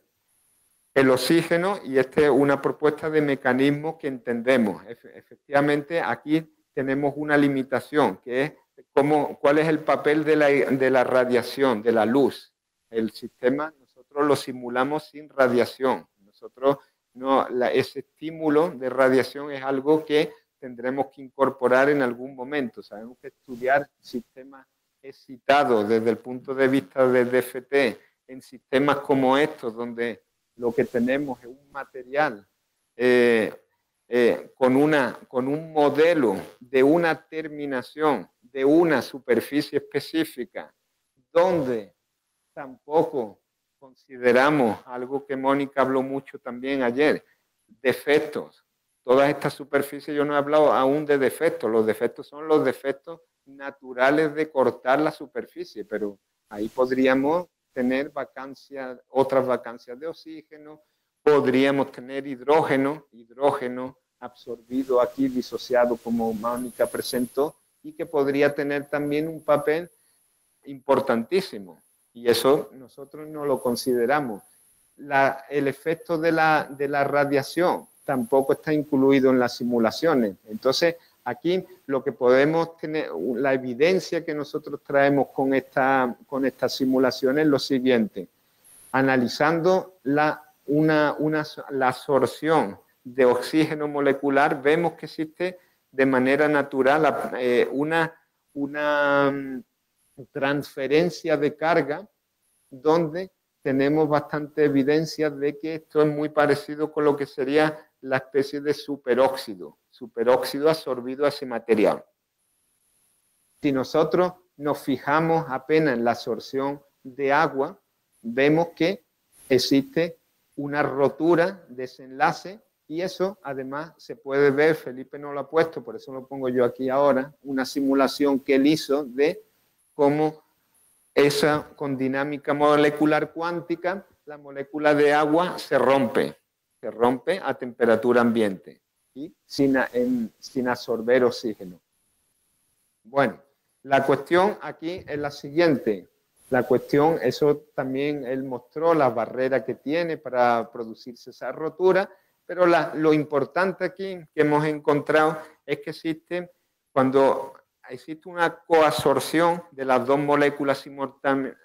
El oxígeno, y esta es una propuesta de mecanismo que entendemos. Efectivamente, aquí tenemos una limitación, que es cuál es el papel de la radiación, de la luz. El sistema nosotros lo simulamos sin radiación. Nosotros ese estímulo de radiación es algo que tendremos que incorporar en algún momento. Sabemos que estudiar sistemas excitados desde el punto de vista del DFT en sistemas como estos, donde lo que tenemos es un material con un modelo de una terminación de una superficie específica, donde tampoco consideramos algo que Mónica habló mucho también ayer, defectos. Todas estas superficies, yo no he hablado aún de defectos, los defectos son los defectos naturales de cortar la superficie, pero ahí podríamos tener otras vacancias de oxígeno, podríamos tener hidrógeno absorbido aquí, disociado, como Mónica presentó, y que podría tener también un papel importantísimo. Y eso nosotros no lo consideramos. El efecto de la radiación tampoco está incluido en las simulaciones. Entonces, aquí lo que podemos tener, la evidencia que nosotros traemos con estas simulaciones es lo siguiente. Analizando la absorción de oxígeno molecular, vemos que existe de manera natural una transferencia de carga, donde tenemos bastante evidencia de que esto es muy parecido con lo que sería la especie de superóxido absorbido a ese material. Si nosotros nos fijamos apenas en la absorción de agua, vemos que existe una rotura de ese enlace, y eso además se puede ver, Felipe no lo ha puesto, por eso lo pongo yo aquí ahora, una simulación que él hizo de cómo con dinámica molecular cuántica, la molécula de agua se rompe a temperatura ambiente y sin absorber oxígeno. Bueno, la cuestión aquí es la siguiente. La cuestión, eso también él mostró la barrera que tiene para producirse esa rotura, pero lo importante aquí que hemos encontrado es que cuando existe una coabsorción de las dos moléculas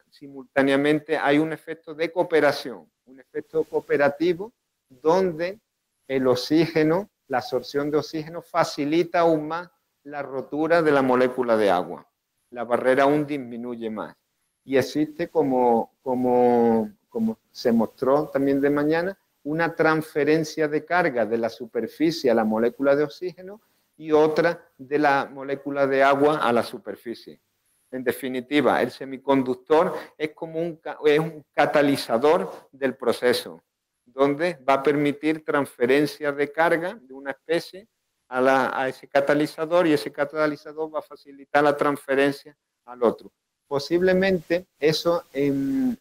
simultáneamente, hay un efecto de cooperación, un efecto cooperativo, donde el oxígeno, la absorción de oxígeno, facilita aún más la rotura de la molécula de agua. La barrera aún disminuye más. Y existe, como se mostró también de mañana, una transferencia de carga de la superficie a la molécula de oxígeno y otra de la molécula de agua a la superficie. En definitiva, el semiconductor es como un catalizador del proceso, donde va a permitir transferencia de carga de una especie a ese catalizador, y ese catalizador va a facilitar la transferencia al otro. Posiblemente eso en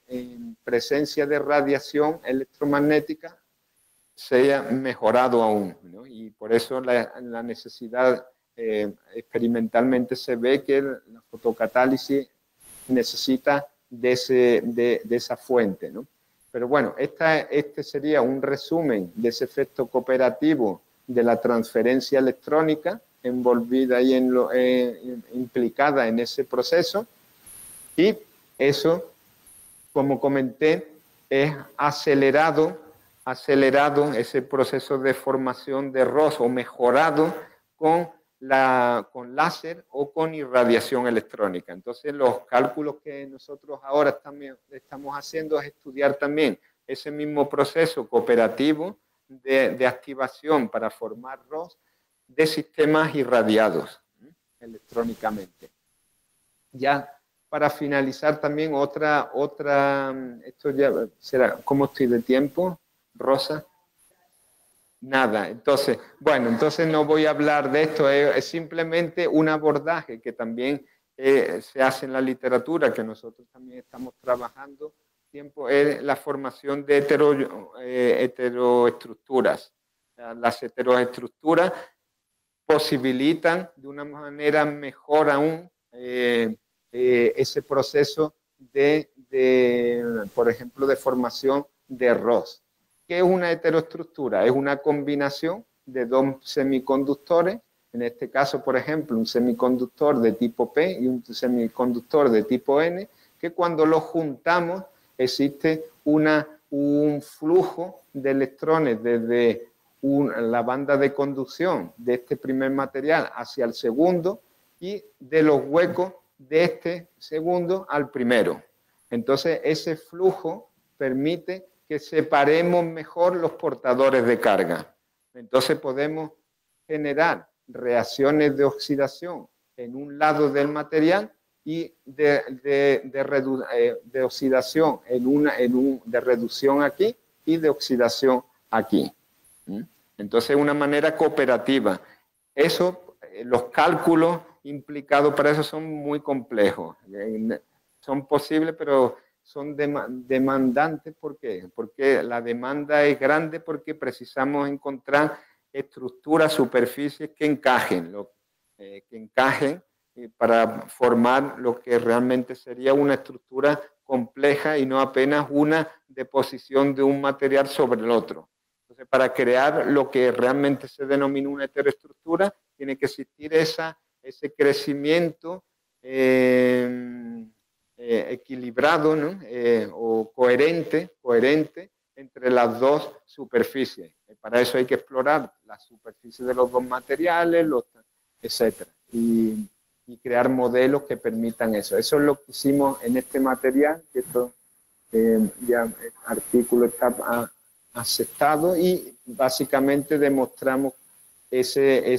presencia de radiación electromagnética se haya mejorado aún, ¿no? Y por eso la necesidad experimentalmente se ve que la fotocatálisis necesita de esa fuente, ¿no? Pero bueno, este sería un resumen de ese efecto cooperativo de la transferencia electrónica envolvida y implicada en ese proceso, y eso, como comenté, es acelerado ese proceso de formación de ROS, o mejorado con láser o con irradiación electrónica. Entonces, los cálculos que nosotros ahora también estamos haciendo es estudiar también ese mismo proceso cooperativo de activación para formar ROS de sistemas irradiados electrónicamente. Ya para finalizar también esto ya será, ¿cómo estoy de tiempo, Rosa? Nada, entonces no voy a hablar de esto, es simplemente un abordaje que también se hace en la literatura, que nosotros también estamos trabajando tiempo, es la formación de heteroestructuras. Las heteroestructuras posibilitan de una manera mejor aún ese proceso por ejemplo, de formación de ROS. ¿Qué es una heteroestructura? Es una combinación de dos semiconductores, en este caso, por ejemplo, un semiconductor de tipo P y un semiconductor de tipo N, que cuando los juntamos existe un flujo de electrones desde la banda de conducción de este primer material hacia el segundo, y de los huecos de este segundo al primero. Entonces, ese flujo permite que separemos mejor los portadores de carga. Entonces, podemos generar reacciones de oxidación en un lado del material y de oxidación de reducción aquí y de oxidación aquí. Entonces, una manera cooperativa. Eso, los cálculos implicados para eso son muy complejos. Son posibles, pero son demandantes. ¿Por qué? Porque la demanda es grande, porque precisamos encontrar estructuras, superficies que encajen, para formar lo que realmente sería una estructura compleja y no apenas una deposición de un material sobre el otro. Entonces, para crear lo que realmente se denomina una heteroestructura, tiene que existir ese crecimiento equilibrado, ¿no? O coherente entre las dos superficies. Para eso hay que explorar las superficies de los dos materiales, etc. Y crear modelos que permitan eso. Eso es lo que hicimos en este material, que esto ya el artículo está aceptado, y básicamente demostramos ese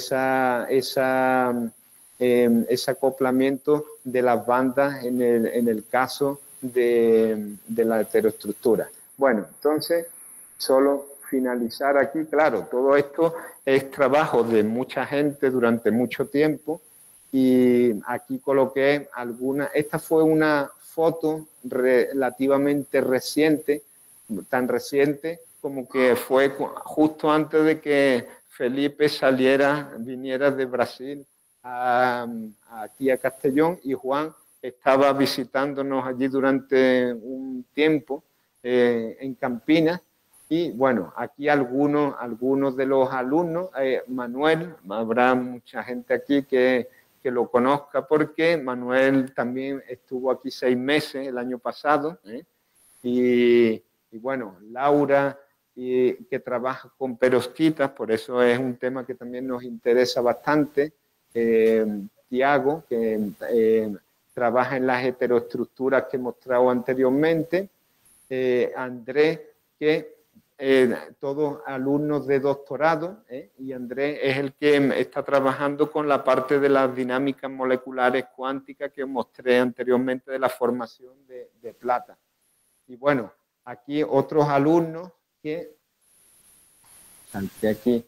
acoplamiento de las bandas en el caso de la heteroestructura. Bueno, entonces, solo finalizar aquí, claro, todo esto es trabajo de mucha gente durante mucho tiempo, y aquí coloqué esta fue una foto relativamente reciente, tan reciente como que fue justo antes de que Felipe viniera de Brasil aquí a Castellón, y Juan estaba visitándonos allí durante un tiempo en Campinas. Y bueno, aquí algunos de los alumnos, Manuel, habrá mucha gente aquí que lo conozca, porque Manuel también estuvo aquí 6 meses el año pasado, y bueno, Laura, que trabaja con perovskitas, por eso es un tema que también nos interesa bastante. Tiago, que trabaja en las heteroestructuras que he mostrado anteriormente. Andrés, que todos alumnos de doctorado, y Andrés es el que está trabajando con la parte de las dinámicas moleculares cuánticas que mostré anteriormente, de la formación de plata. Y bueno, aquí otros alumnos que aquí,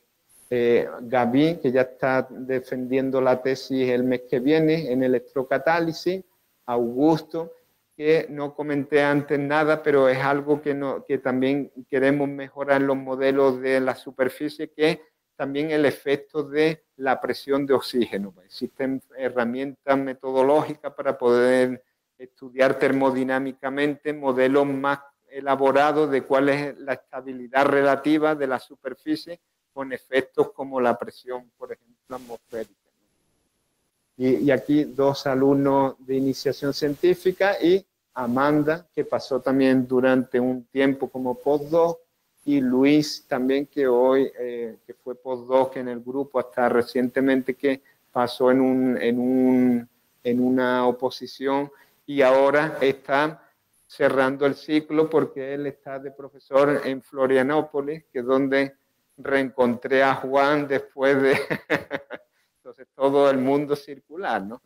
Gaby, que ya está defendiendo la tesis el mes que viene en electrocatálisis, Augusto, que no comenté antes nada, pero es algo que también queremos mejorar en los modelos de la superficie, que también el efecto de la presión de oxígeno. Existen herramientas metodológicas para poder estudiar termodinámicamente modelos más elaborados de cuál es la estabilidad relativa de la superficie con efectos como la presión, por ejemplo, atmosférica. Y aquí dos alumnos de iniciación científica y Amanda, que pasó también durante un tiempo como postdoc, y Luis también, que hoy que fue postdoc en el grupo hasta recientemente, que pasó en una oposición y ahora está cerrando el ciclo porque él está de profesor en Florianópolis, que es donde reencontré a Juan después de... Entonces todo el mundo circular, ¿no?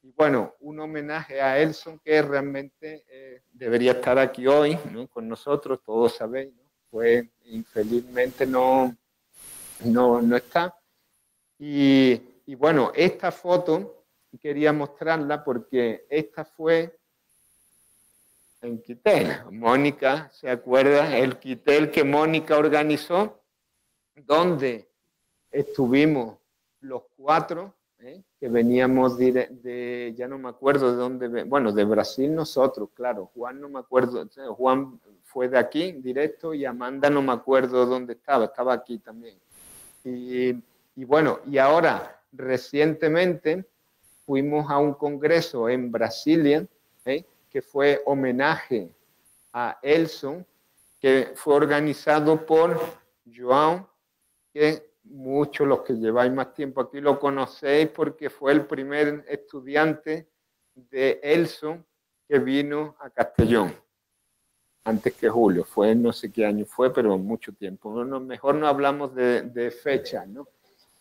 Y bueno, un homenaje a Elson, que realmente debería estar aquí hoy, ¿no? Con nosotros, todos sabéis, ¿no? Pues infelizmente no está. Y bueno, esta foto quería mostrarla porque esta fue en Quitel. Mónica, ¿se acuerda? El Quitel que Mónica organizó, donde estuvimos los cuatro, que veníamos ya no me acuerdo de dónde, bueno, de Brasil nosotros, claro. Juan no me acuerdo, Juan fue de aquí directo y Amanda no me acuerdo dónde estaba aquí también. Y bueno, y ahora recientemente fuimos a un congreso en Brasilia, que fue homenaje a Elson, que fue organizado por João, que muchos los que lleváis más tiempo aquí lo conocéis porque fue el primer estudiante de Elson que vino a Castellón, antes que Julio, fue no sé qué año fue, pero mucho tiempo. Mejor no hablamos de fecha, ¿no?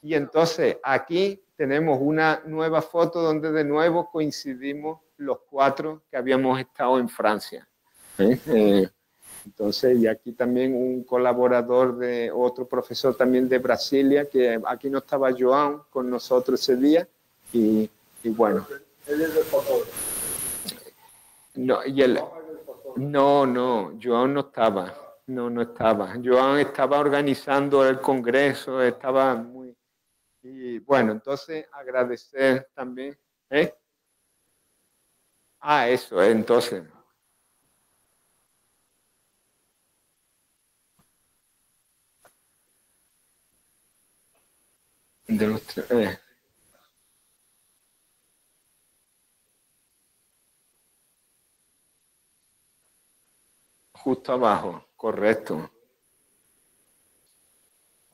Y entonces aquí tenemos una nueva foto donde de nuevo coincidimos los cuatro que habíamos estado en Francia. Entonces, y aquí también un colaborador de otro profesor también de Brasilia, que aquí no estaba João con nosotros ese día, y bueno. Él es el fotógrafo. No, João no estaba. No estaba. João estaba organizando el congreso, estaba muy... Y bueno, entonces agradecer también. Eso, entonces... De nuestro, justo abajo, correcto.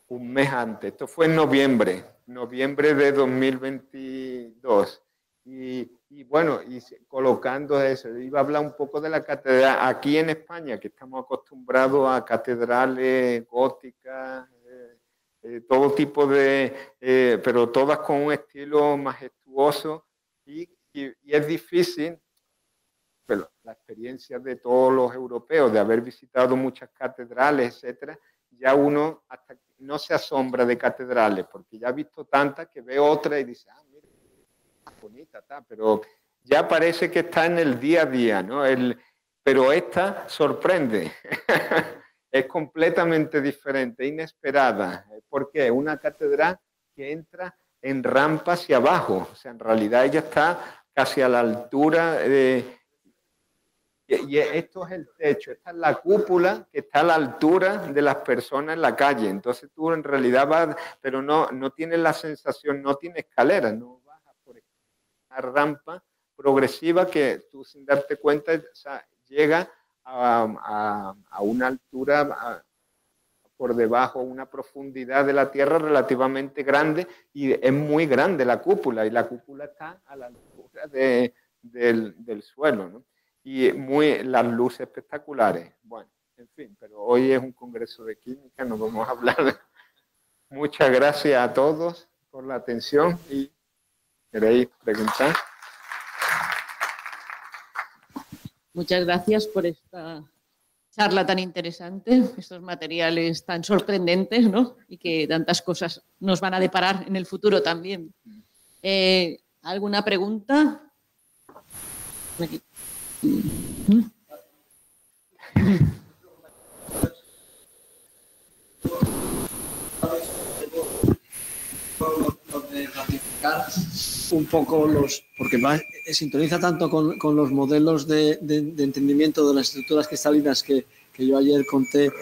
Un mes antes, esto fue en noviembre de 2022. Y bueno, y colocando eso, iba a hablar un poco de la catedral. Aquí en España, que estamos acostumbrados a catedrales góticas, todo tipo pero todas con un estilo majestuoso, y es difícil, pero la experiencia de todos los europeos, de haber visitado muchas catedrales, etcétera, ya uno hasta no se asombra de catedrales, porque ya ha visto tantas que ve otra y dice, mira, bonita, está, pero ya parece que está en el día a día, ¿no? Pero esta sorprende. Es completamente diferente, inesperada. ¿Por qué? Una catedral que entra en rampa hacia abajo. O sea, en realidad ella está casi a la altura de... Y esto es el techo, esta es la cúpula que está a la altura de las personas en la calle. Entonces tú en realidad vas, pero no tienes la sensación, no tienes escalera, no bajas por una rampa progresiva que tú sin darte cuenta, o sea, llega a una altura por debajo, una profundidad de la tierra relativamente grande, y es muy grande la cúpula, y la cúpula está a la altura del suelo, ¿no? Y las luces espectaculares. Bueno, en fin, pero hoy es un congreso de química, no vamos a hablar. Muchas gracias a todos por la atención, y ¿queréis preguntar? Muchas gracias por esta charla tan interesante, estos materiales tan sorprendentes, ¿no? Y que tantas cosas nos van a deparar en el futuro también. ¿Alguna pregunta? Aquí. un poco porque sintoniza tanto con los modelos de entendimiento de las estructuras cristalinas que yo ayer conté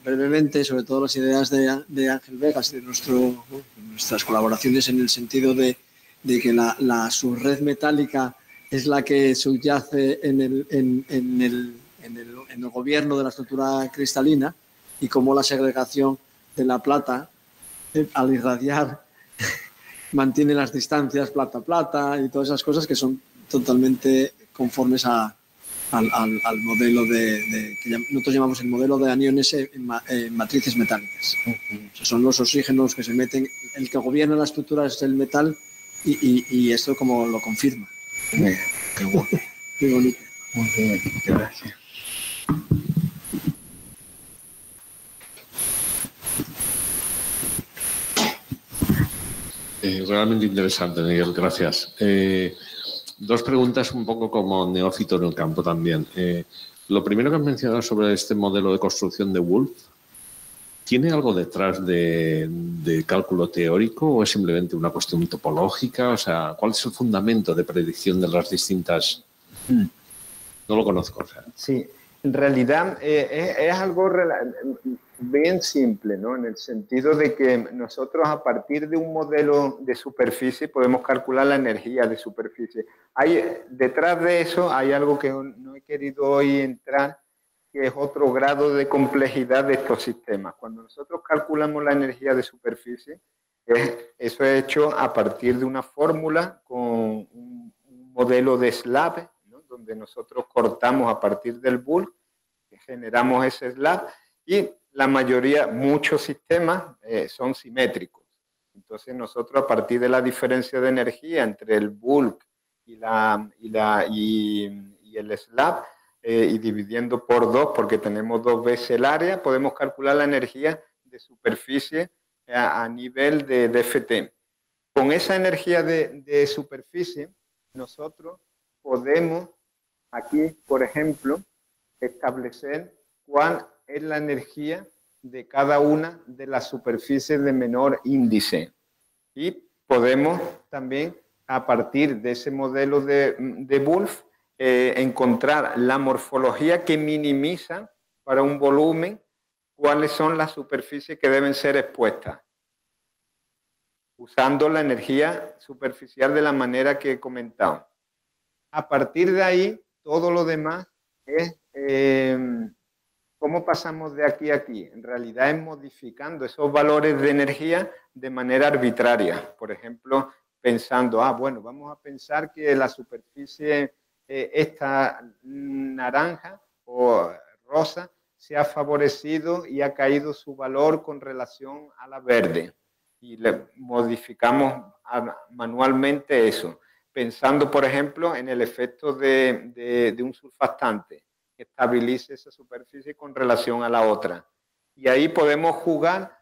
brevemente, sobre todo las ideas de Ángel Vegas y de nuestras colaboraciones en el sentido de que la subred metálica es la que subyace en el gobierno de la estructura cristalina, y cómo la segregación de la plata al irradiar mantiene las distancias plata-plata y todas esas cosas que son totalmente conformes al modelo que nosotros llamamos el modelo de aniones en matrices metálicas. O sea, son los oxígenos que se meten, el que gobierna la estructura es el metal, y esto como lo confirma. Qué bueno. Muy bonito. Muy bien, gracias. Realmente interesante, Miguel, gracias. Dos preguntas un poco como neófito en el campo también. Lo primero que has mencionado sobre este modelo de construcción de Wolf, ¿tiene algo detrás de cálculo teórico o es simplemente una cuestión topológica? O sea, ¿cuál es el fundamento de predicción de las distintas...? No lo conozco. O sea. Sí, en realidad es algo bien simple, ¿no? En el sentido de que nosotros a partir de un modelo de superficie podemos calcular la energía de superficie. Detrás de eso hay algo que no he querido hoy entrar, que es otro grado de complejidad de estos sistemas. Cuando nosotros calculamos la energía de superficie, eso es hecho a partir de una fórmula con un modelo de slab, ¿no? Donde nosotros cortamos a partir del bulk, generamos ese slab, y la mayoría, muchos sistemas son simétricos. Entonces nosotros a partir de la diferencia de energía entre el bulk y el slab, y dividiendo por 2, porque tenemos 2 veces el área, podemos calcular la energía de superficie a nivel de DFT. Con esa energía de superficie, nosotros podemos aquí, por ejemplo, establecer cuál es la energía de cada una de las superficies de menor índice. Y podemos también, a partir de ese modelo de Wolf, encontrar la morfología que minimiza para un volumen cuáles son las superficies que deben ser expuestas, usando la energía superficial de la manera que he comentado. A partir de ahí, todo lo demás es cómo pasamos de aquí a aquí. En realidad es modificando esos valores de energía de manera arbitraria. Por ejemplo, pensando, bueno, vamos a pensar que la superficie esta naranja o rosa se ha favorecido y ha caído su valor con relación a la verde. Y le modificamos manualmente eso. Pensando, por ejemplo, en el efecto de un surfactante que estabilice esa superficie con relación a la otra. Y ahí podemos jugar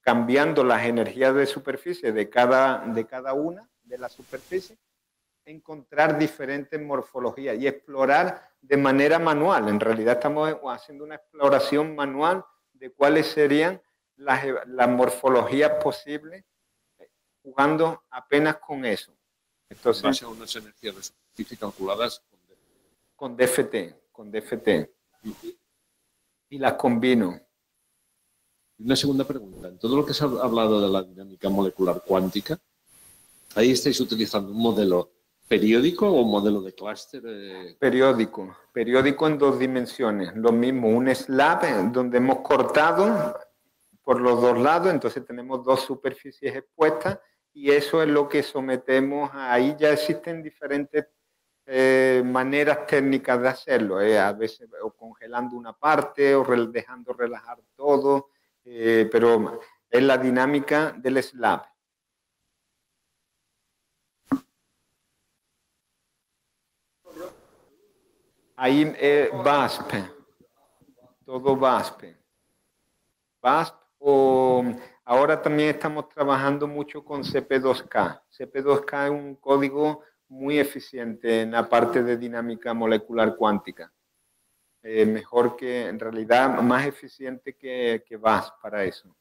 cambiando las energías de superficie de cada una de las superficies, encontrar diferentes morfologías y explorar de manera manual. En realidad estamos haciendo una exploración manual de cuáles serían las morfologías posibles, jugando apenas con eso. Entonces, en base a unas energías de superficie calculadas con DFT. Y las combino. Una segunda pregunta. En todo lo que se ha hablado de la dinámica molecular cuántica, ¿ahí estáis utilizando un modelo periódico o un modelo de clúster? Periódico en 2 dimensiones. Lo mismo, un slab donde hemos cortado por los 2 lados, entonces tenemos 2 superficies expuestas, y eso es lo que sometemos. Ahí ya existen diferentes maneras técnicas de hacerlo, a veces o congelando una parte o dejando relajar todo, pero es la dinámica del slab. Ahí VASP, todo VASP. VASP, o ahora también estamos trabajando mucho con CP2K. CP2K es un código muy eficiente en la parte de dinámica molecular cuántica. Mejor que, en realidad, más eficiente que VASP para eso.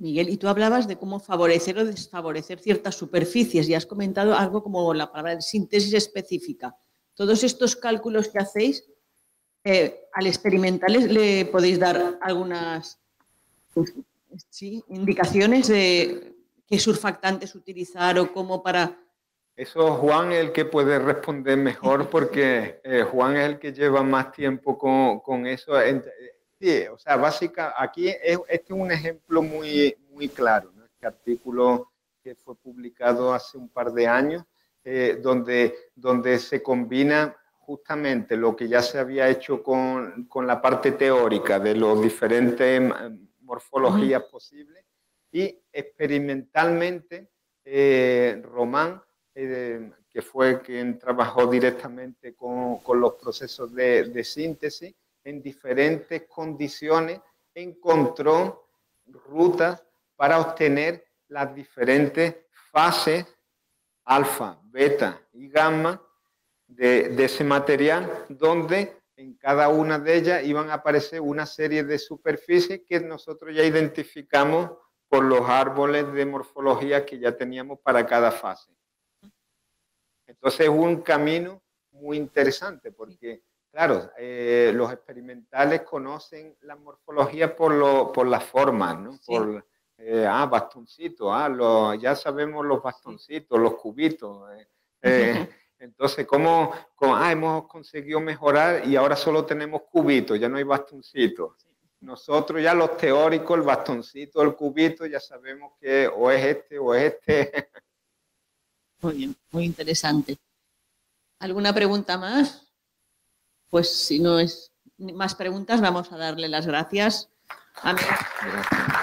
Miguel, y tú hablabas de cómo favorecer o desfavorecer ciertas superficies y has comentado algo como la palabra de síntesis específica. Todos estos cálculos que hacéis, al experimental le podéis dar algunas indicaciones de qué surfactantes utilizar o cómo para... Eso Juan es el que puede responder mejor porque Juan es el que lleva más tiempo con eso. Sí, o sea, aquí este es un ejemplo muy claro, ¿no? Este artículo que fue publicado hace un par de años, donde se combina justamente lo que ya se había hecho con la parte teórica de los diferentes morfologías posibles y experimentalmente Román, que fue quien trabajó directamente con los procesos de síntesis, en diferentes condiciones encontró rutas para obtener las diferentes fases alfa, beta y gamma de ese material, donde en cada una de ellas iban a aparecer una serie de superficies que nosotros ya identificamos por los árboles de morfología que ya teníamos para cada fase. Entonces es un camino muy interesante porque, claro, los experimentales conocen la morfología por las formas, ¿no? Sí. Por bastoncitos, ya sabemos los bastoncitos, los cubitos. Entonces, ¿cómo hemos conseguido mejorar y ahora solo tenemos cubitos, ya no hay bastoncitos? Nosotros ya los teóricos, el bastoncito, el cubito, ya sabemos que o es este o es este. Muy bien, muy interesante. ¿Alguna pregunta más? Pues si no es más preguntas, vamos a darle las gracias. Amén. Gracias.